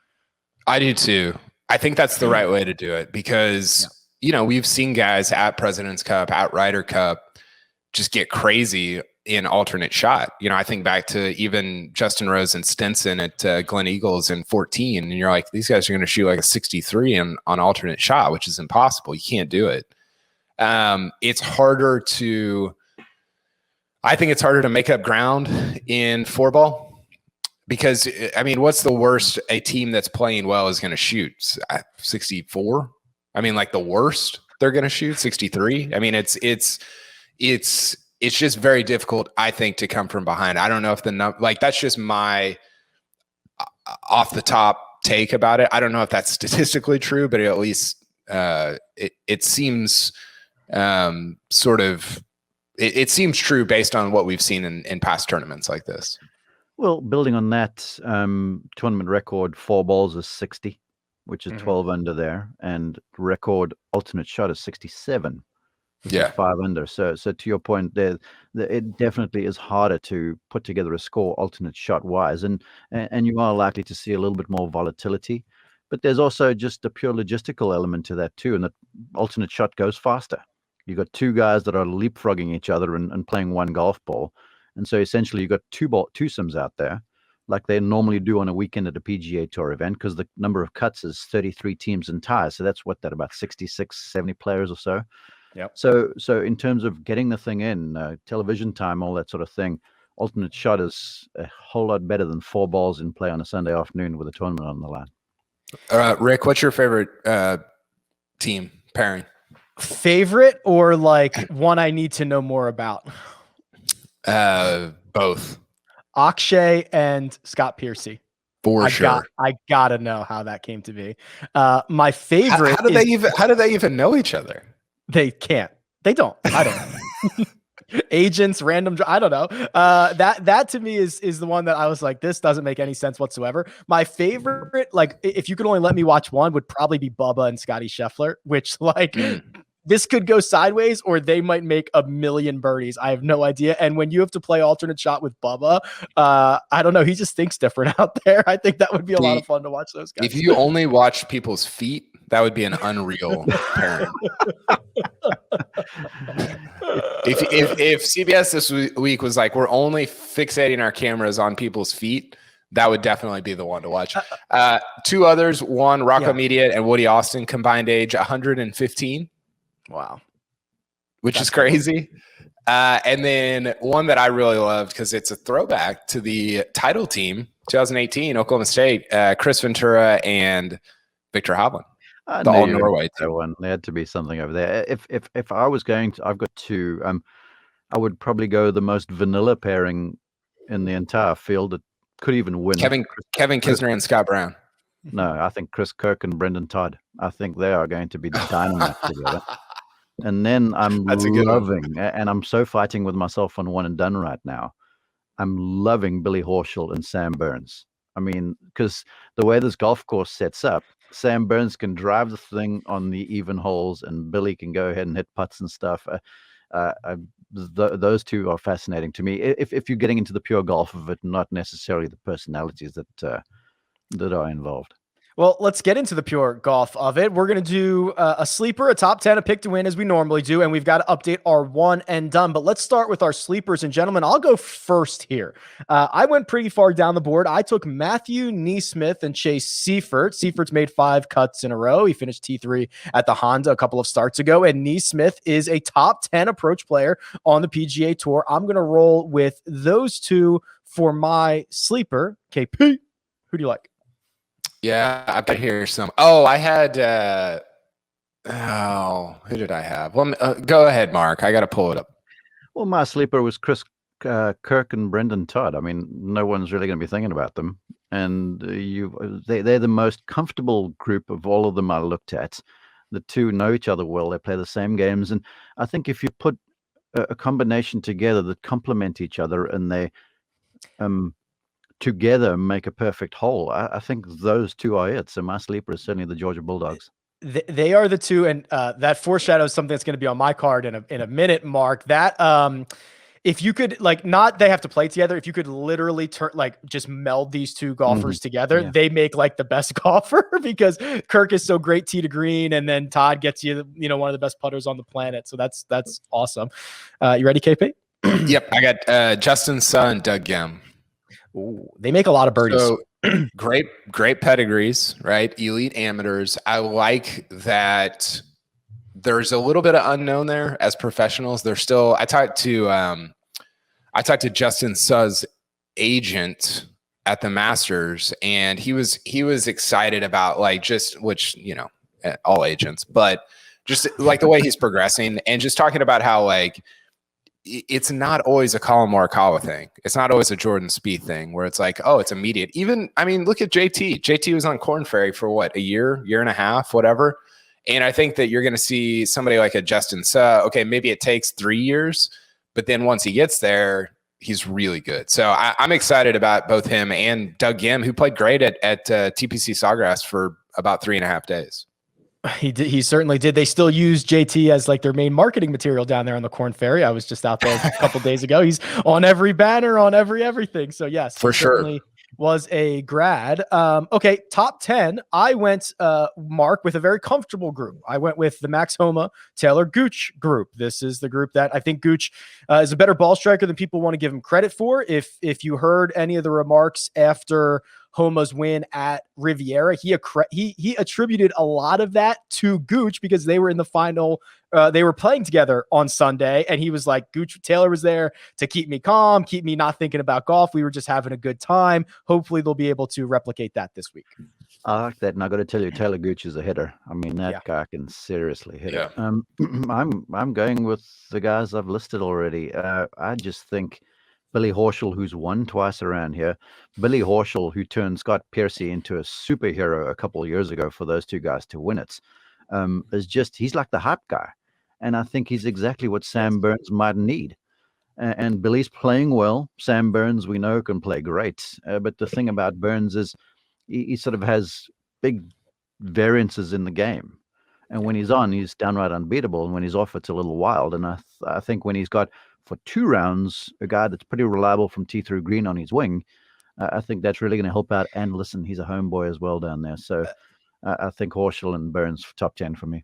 I do too. I think that's the right way to do it because, we've seen guys at President's Cup, at Ryder Cup, just get crazy in alternate shot. I think back to even Justin Rose and Stenson at Glen Eagles in 14, and you're like, these guys are going to shoot like a 63 on alternate shot, which is impossible. You can't do it. I think it's harder to make up ground in 4-ball because, what's the worst a team that's playing well is going to shoot? 64? Like the worst they're going to shoot 63. It's just very difficult, I think, to come from behind. I don't know if that's just my off the top take about it. I don't know if that's statistically true, but at least it seems it seems true based on what we've seen in past tournaments like this. Well, building on that, tournament record 4 balls is 60, which is 12 under there, and record alternate shot is 67. Yeah, 5 under. So to your point, there, it definitely is harder to put together a score alternate shot wise, and you are likely to see a little bit more volatility. But there's also just a pure logistical element to that too, and that alternate shot goes faster. You got 2 guys that are leapfrogging each other and playing 1 golf ball, and so essentially you got 2 sims out there, like they normally do on a weekend at a PGA Tour event, because the number of cuts is 33 teams and ties. So that's about 66, 70 players or so. Yep. So in terms of getting the thing in, television time, all that sort of thing, alternate shot is a whole lot better than 4 balls in play on a Sunday afternoon with a tournament on the line. Rick, what's your favorite team pairing? Favorite or like one I need to know more about? Both. Akshay and Scott Piercy. For sure. I gotta know how that came to be. My favorite. How do they even know each other? They can't. They don't. I don't know. Agents, random. I don't know. That to me is the one that I was like, this doesn't make any sense whatsoever. My favorite, like, if you could only let me watch one, would probably be Bubba and Scotty Scheffler, which this could go sideways or they might make a million birdies. I have no idea. And when you have to play alternate shot with Bubba, I don't know. He just thinks different out there. I think that would be a lot of fun to watch those guys. If you only watch people's feet, that would be an unreal pairing. If CBS this week was like, we're only fixating our cameras on people's feet, that would definitely be the one to watch. 2 others, one, Rocco Mediate and Woody Austin, combined age 115. Wow. Which is crazy. And then one that I really loved because it's a throwback to the title team, 2018, Oklahoma State, Chris Ventura and Victor Hovland. The all Norway one. There had to be something over there. If I was going to, I've got 2. I would probably go the most vanilla pairing in the entire field that could even win. Kevin Kisner and Scott Brown. No, I think Chris Kirk and Brendan Todd. I think they are going to be the dynamite together. And then I'm loving, and I'm so fighting with myself on one and done right now. I'm loving Billy Horschel and Sam Burns. Because the way this golf course sets up, Sam Burns can drive the thing on the even holes, and Billy can go ahead and hit putts and stuff. Those 2 are fascinating to me. If you're getting into the pure golf of it, not necessarily the personalities that are involved. Well, let's get into the pure golf of it. We're going to do a sleeper, a top 10, a pick to win as we normally do, and we've got to update our one and done. But let's start with our sleepers. And gentlemen, I'll go first here. I went pretty far down the board. I took Matthew NeSmith and Chase Seifert. Seifert's made 5 cuts in a row. He finished T3 at the Honda a couple of starts ago, and NeSmith is a top 10 approach player on the PGA Tour. I'm going to roll with those 2 for my sleeper. KP, who do you like? Yeah, I could hear some. Oh, I had. Who did I have? Well, go ahead, Mark. I got to pull it up. Well, my sleeper was Chris Kirk and Brendan Todd. No one's really going to be thinking about them, and they're the most comfortable group of all of them I looked at. The 2 know each other well. They play the same games, and I think if you put a combination together that complement each other and they together make a perfect whole. I think those two are it. So my sleeper is certainly the Georgia Bulldogs. They are the two, and that foreshadows something that's going to be on my card in a minute, Mark. That if you could not they have to play together. If you could literally just meld these two golfers together, they make like the best golfer because Kirk is so great tee to green, and then Todd gets you one of the best putters on the planet. So that's awesome. You ready, KP? Yep, I got Justin Suh and Doug Gim. Ooh, they make a lot of birdies. So, great pedigrees, right? Elite amateurs. I like that there's a little bit of unknown there as professionals. They're still. I talked to Justin Suh's agent at the Masters, and he was excited about all agents, but just like the way he's progressing, and just talking about how it's not always a Colin Morikawa thing. It's not always a Jordan Spieth thing where it's like, oh, it's immediate. Even, I mean, look at JT. JT was on Korn Ferry for what, a year and a half, whatever. And I think that you're going to see somebody like a Justin Suh. Okay, maybe it takes 3 years, but then once he gets there, he's really good. So I'm excited about both him and Doug Gim, who played great at TPC Sawgrass for about 3.5 days. He certainly did. They still use JT as like their main marketing material down there on the Korn Ferry. I was just out there a couple days ago. He's on every banner, on everything. So yes, for sure. Was a grad. Okay, top 10. I went, Mark, with a very comfortable group. I went with the Max Homa, Taylor Gooch group. This is the group that I think Gooch is a better ball striker than people want to give him credit for. If you heard any of the remarks after Homa's win at Riviera, he attributed a lot of that to Gooch because they were in the final. They were playing together on Sunday, and he was like, Taylor was there to keep me calm, keep me not thinking about golf. We were just having a good time. Hopefully they'll be able to replicate that this week. I like that. And I got to tell you, Taylor Gooch is a hitter. I mean, that guy can seriously hit it. I'm going with the guys I've listed already. I just think Billy Horschel, who's won twice around here, Billy Horschel, who turned Scott Piercy into a superhero a couple of years ago for those two guys to win it, he's like the hype guy. And I think he's exactly what Sam Burns might need. And Billy's playing well. Sam Burns, we know, can play great. But the thing about Burns is he sort of has big variances in the game. And when he's on, he's downright unbeatable. And when he's off, it's a little wild. And I think when he's got, for 2 rounds, a guy that's pretty reliable from tee through green on his wing, I think that's really going to help out. And listen, he's a homeboy as well down there. So I think Horschel and Burns top 10 for me.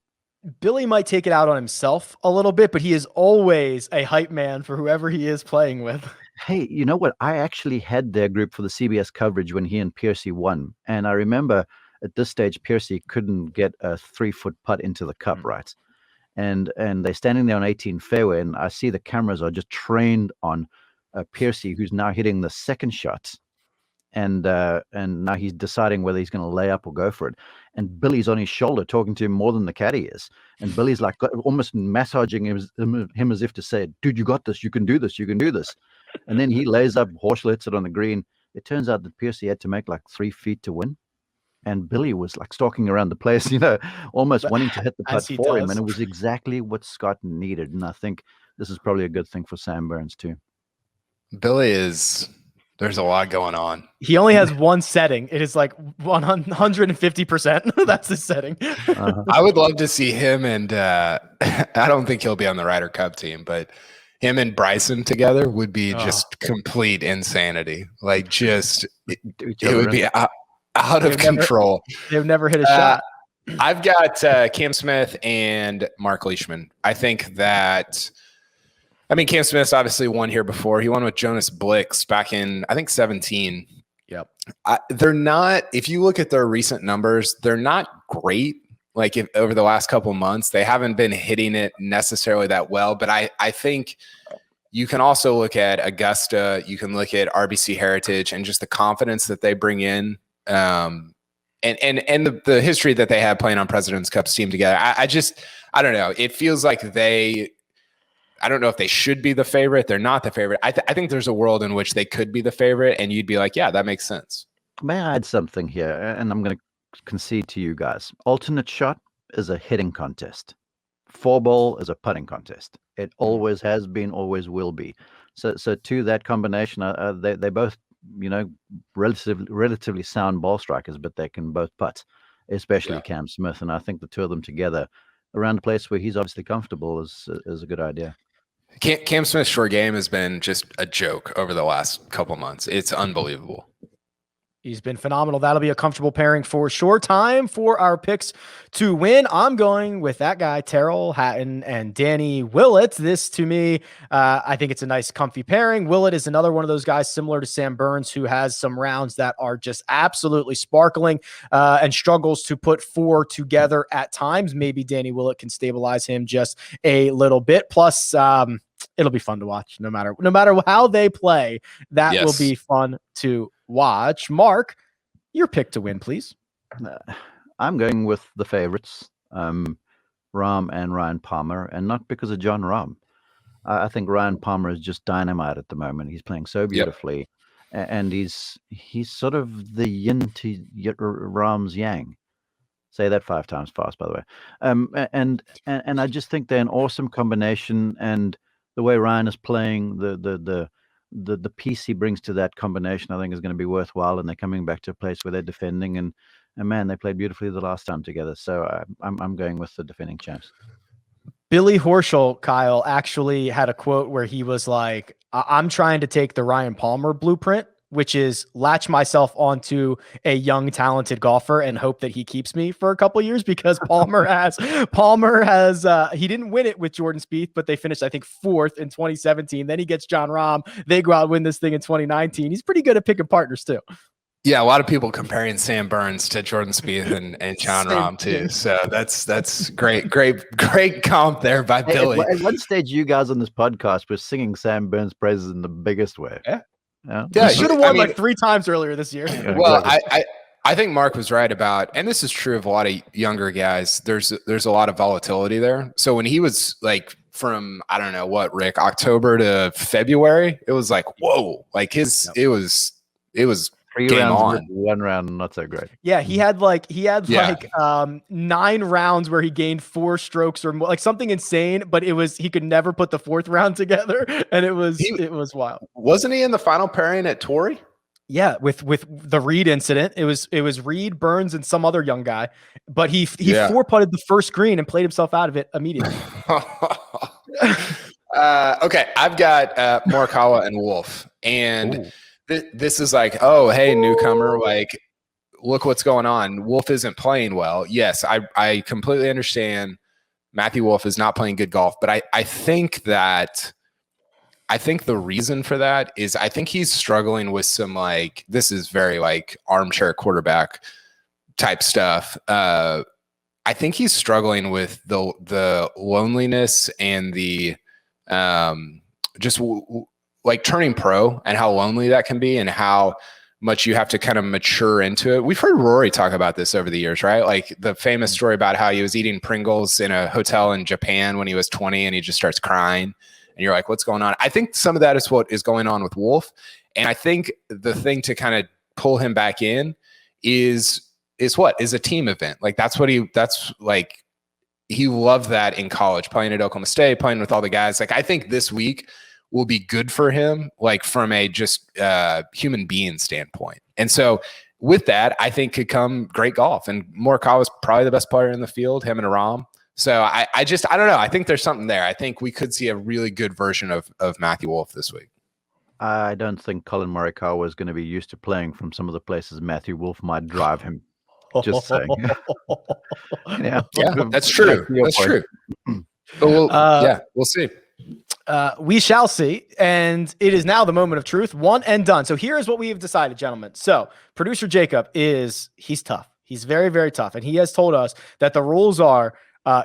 Billy might take it out on himself a little bit, but he is always a hype man for whoever he is playing with. Hey, you know what? I actually had their group for the CBS coverage when he and Piercy won. And I remember at this stage, Piercy couldn't get a 3-foot putt into the cup, right? And they're standing there on 18 fairway, and I see the cameras are just trained on Piercy, who's now hitting the second shot. And now he's deciding whether he's going to lay up or go for it. And Billy's on his shoulder talking to him more than the caddy is. And Billy's like almost massaging him as if to say, dude, you got this. You can do this. You can do this. And then he lays up, Horschel hits it on the green. It turns out that Piercy had to make like 3 feet to win. And Billy was like stalking around the place, almost wanting to hit the putt for him. And it was exactly what Scott needed. And I think this is probably a good thing for Sam Burns too. Billy there's a lot going on. He only has one setting. It is like 150%. That's the setting. I would love to see him and I don't think he'll be on the Ryder Cup team, but him and Bryson together would be just complete insanity. Like it would be out of control. They've never hit a shot. I've got Cam Smith and Mark Leishman. I think that Cam Smith's obviously won here before. He won with Jonas Blix back in, I think, 17. Yep. They're not, if you look at their recent numbers, they're not great. Like over the last couple of months, they haven't been hitting it necessarily that well. But I think you can also look at Augusta. You can look at RBC Heritage and just the confidence that they bring in. And the history that they have playing on President's Cup team together. I don't know. It feels like I don't know if they should be the favorite. They're not the favorite. I think there's a world in which they could be the favorite, and you'd be like, yeah, that makes sense. May I add something here? And I'm going to concede to you guys. Alternate shot is a hitting contest. 4-ball is a putting contest. It always has been, always will be. So to that combination, they both, relatively sound ball strikers, but they can both putt, especially Cam Smith. And I think the two of them together around a place where he's obviously comfortable is a good idea. Cam Smith's short game has been just a joke over the last couple months. It's unbelievable. He's been phenomenal. That'll be a comfortable pairing for sure. Time for our picks to win. I'm going with that guy, Terrell Hatton and Danny Willett. This, to me, I think it's a nice, comfy pairing. Willett is another one of those guys similar to Sam Burns who has some rounds that are just absolutely sparkling and struggles to put four together at times. Maybe Danny Willett can stabilize him just a little bit. Plus, it'll be fun to watch no matter how they play. That will be fun to watch. Mark, your pick to win, please. I'm going with the favorites, Rahm and Ryan Palmer, and not because of John Rahm. I think Ryan Palmer is just dynamite at the moment. He's playing so beautifully, and he's sort of the yin to Rahm's yang. Say that 5 times fast, by the way. And I just think they're an awesome combination, and the way Ryan is playing, the piece he brings to that combination, I think, is going to be worthwhile. And they're coming back to a place where they're defending, and man, they played beautifully the last time together. So I'm going with the defending champs. Billy Horschel, Kyle, actually had a quote where he was like, I'm trying to take the Ryan Palmer blueprint, which is latch myself onto a young, talented golfer and hope that he keeps me for a couple of years, because Palmer has he didn't win it with Jordan Spieth, but they finished, I think, 4th in 2017. Then he gets John Rahm. They go out and win this thing in 2019. He's pretty good at picking partners too. Yeah, a lot of people comparing Sam Burns to Jordan Spieth and John Rahm too. So that's great comp there by Billy. At one stage, you guys on this podcast were singing Sam Burns' praises in the biggest way. Yeah, he should have won like 3 times earlier this year. Well, I think Mark was right about, and this is true of a lot of younger guys. There's a lot of volatility there. So when he was like from, I don't know what, Rick, October to February, it was like, whoa, like it was 3 game rounds, on. 1 round, not so great. Yeah, he had 9 rounds where he gained 4 strokes or more, like something insane, but he could never put the 4th round together, and it was wild. Wasn't he in the final pairing at Torrey? Yeah, with the Reed incident, it was Reed, Burns, and some other young guy, but he 4-putted the first green and played himself out of it immediately. Okay, I've got Morikawa and Wolf, and this is like, oh, hey, newcomer, like, look what's going on. Wolf isn't playing well. Yes, I completely understand Matthew Wolf is not playing good golf, but I think the reason for that is I think he's struggling with some, like, this is very like armchair quarterback type stuff. I think he's struggling with the loneliness and the like turning pro and how lonely that can be and how much you have to kind of mature into it. We've heard Rory talk about this over the years, right? Like the famous story about how he was eating Pringles in a hotel in Japan when he was 20 and he just starts crying. And you're like, what's going on? I think some of that is what is going on with Wolf. And I think the thing to kind of pull him back in is a team event. Like that's like, he loved that in college, playing at Oklahoma State, playing with all the guys. Like, I think this week will be good for him, like from a just human being standpoint. And so with that, I think could come great golf. And Morikawa is probably the best player in the field, him and Rahm. So I don't know. I think there's something there. I think we could see a really good version of Matthew Wolf this week. I don't think Colin Morikawa is going to be used to playing from some of the places Matthew Wolf might drive him. Just saying. Yeah, that's true. That's true. But we'll see. We shall see. And it is now the moment of truth. 1 and done. So here is what we have decided, gentlemen. So producer Jacob he's tough. He's very, very tough. And he has told us that the rules are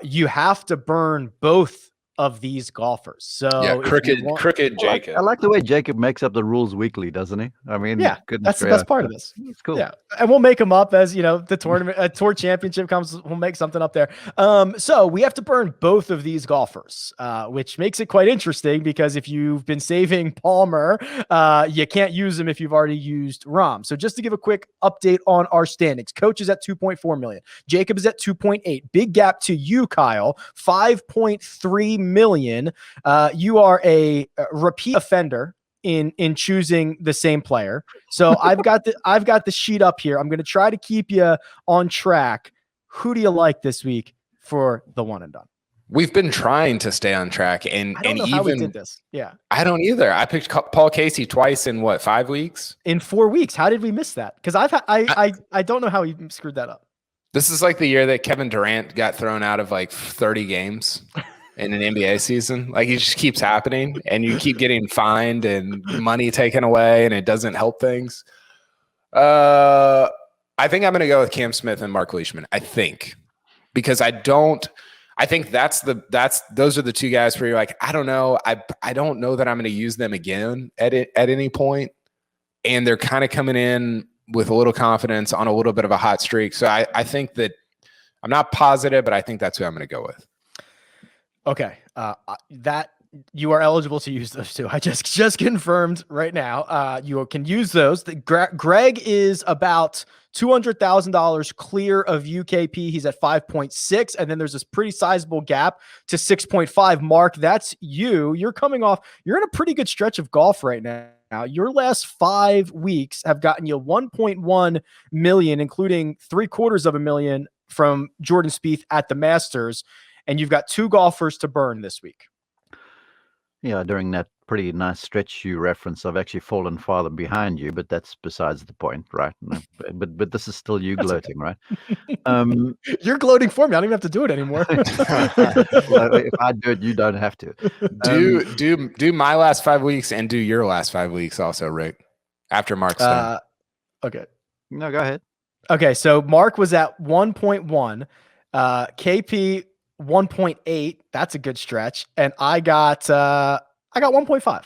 you have to burn both of these golfers. So yeah, crooked Jacob. I like the way Jacob makes up the rules weekly, doesn't he? I mean, yeah, that's the best part of this. It's cool. Yeah, and we'll make them up as the tournament, a tour championship comes. We'll make something up there. So we have to burn both of these golfers, which makes it quite interesting because if you've been saving Palmer, you can't use him if you've already used Rahm. So just to give a quick update on our standings, Coach is at 2.4 million. Jacob is at 2.8. Big gap to you, Kyle, 5.3 million. You are a repeat offender in choosing the same player. So I've got the sheet up here. I'm going to try to keep you on track. Who do you like this week for the one and done? We've been trying to stay on track, and I don't know how we did this. Yeah, I don't either. I picked Paul Casey twice in 5 weeks? In 4 weeks. How did we miss that? Because I don't know how we screwed that up. This is like the year that Kevin Durant got thrown out of like 30 games in an NBA season. Like, it just keeps happening, and you keep getting fined and money taken away, and it doesn't help things. I think I'm going to go with Cam Smith and Mark Leishman. I think, because I think those are the two guys where you're like, I don't know. I don't know that I'm going to use them again at any point. And they're kind of coming in with a little confidence on a little bit of a hot streak. So I think that I'm not positive, but I think that's who I'm going to go with. Okay. That you are eligible to use those two. I just confirmed right now. You can use those. Greg is about $200,000 clear of UKP. He's at 5.6. And then there's this pretty sizable gap to 6.5. Mark, that's you. You're in a pretty good stretch of golf right now. Your last 5 weeks have gotten you 1.1 million, including $750,000 from Jordan Spieth at the Masters. And you've got 2 golfers to burn this week. Yeah, during that pretty nice stretch you referenced, I've actually fallen farther behind you, but that's besides the point, right? No, but this is still you gloating, right? You're gloating for me. I don't even have to do it anymore. Well, if I do it, you don't have to. Do my last 5 weeks and do your last 5 weeks also, Rick, after Mark's done. Okay. No, go ahead. Okay, so Mark was at 1.1, KP 1.8. That's a good stretch, and I got 1.5.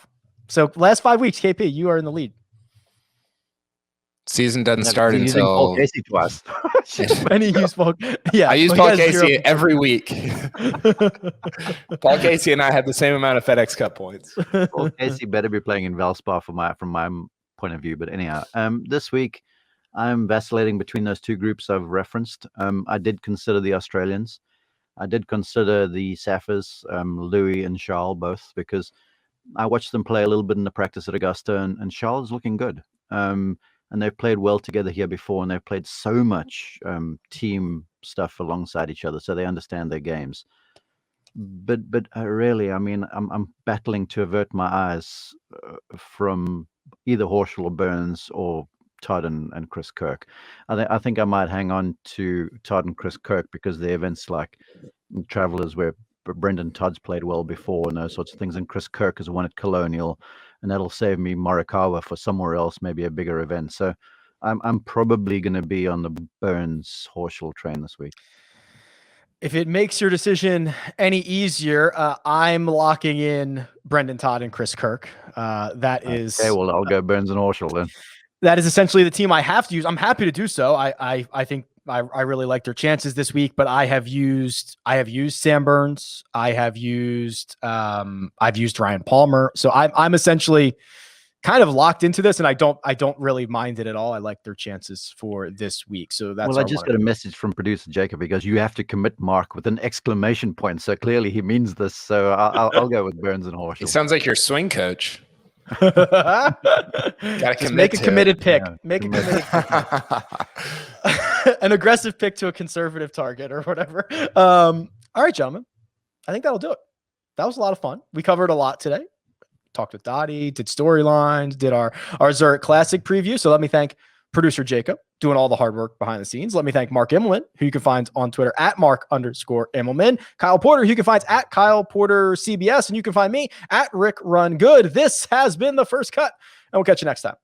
So last 5 weeks, KP, you are in the lead. Season doesn't start until Paul Casey twice. And he used Paul. Yeah, I use Paul Casey every week. Paul Casey and I had the same amount of FedEx Cup points. Paul Casey better be playing in Valspar from my point of view. But anyhow, this week I'm vacillating between those two groups I've referenced. I did consider the Australians. I did consider the Saffers, Louis and Charles both, because I watched them play a little bit in the practice at Augusta, and Charles is looking good. And they've played well together here before, and they've played so much team stuff alongside each other, so they understand their games. But really, I mean, I'm battling to avert my eyes from either Horschel or Burns or Todd and Chris Kirk. I think I might hang on to Todd and Chris Kirk because the events like Travelers where Brendan Todd's played well before and those sorts of things, and Chris Kirk has won at Colonial, and that'll save me Morikawa for somewhere else, maybe a bigger event. So I'm probably going to be on the Burns Horschel train this week. If it makes your decision any easier, I'm locking in Brendan Todd and Chris Kirk. That is okay. Well, I'll go Burns and Horschel then. That is essentially the team I have to use. I'm happy to do so. I think I really like their chances this week, but I have used Sam Burns. I've used Ryan Palmer. So I'm essentially kind of locked into this, and I don't really mind it at all. I like their chances for this week. So that's well. I just got a message from producer Jacob because you have to commit Mark with an exclamation point. So clearly he means this. So I'll go with Burns and Horschel. He sounds like your swing coach. Gotta make a committed pick. Yeah, make a committed pick. An aggressive pick to a conservative target or whatever. All right, gentlemen. I think that'll do it. That was a lot of fun. We covered a lot today. Talked with Dottie, did storylines, did our Zurich Classic preview. So let me thank producer Jacob doing all the hard work behind the scenes. Let me thank Mark Immelman, who you can find on Twitter at Mark_Immelman. Kyle Porter, who you can find at Kyle Porter CBS, and you can find me at Rick Run Good. This has been The First Cut, and we'll catch you next time.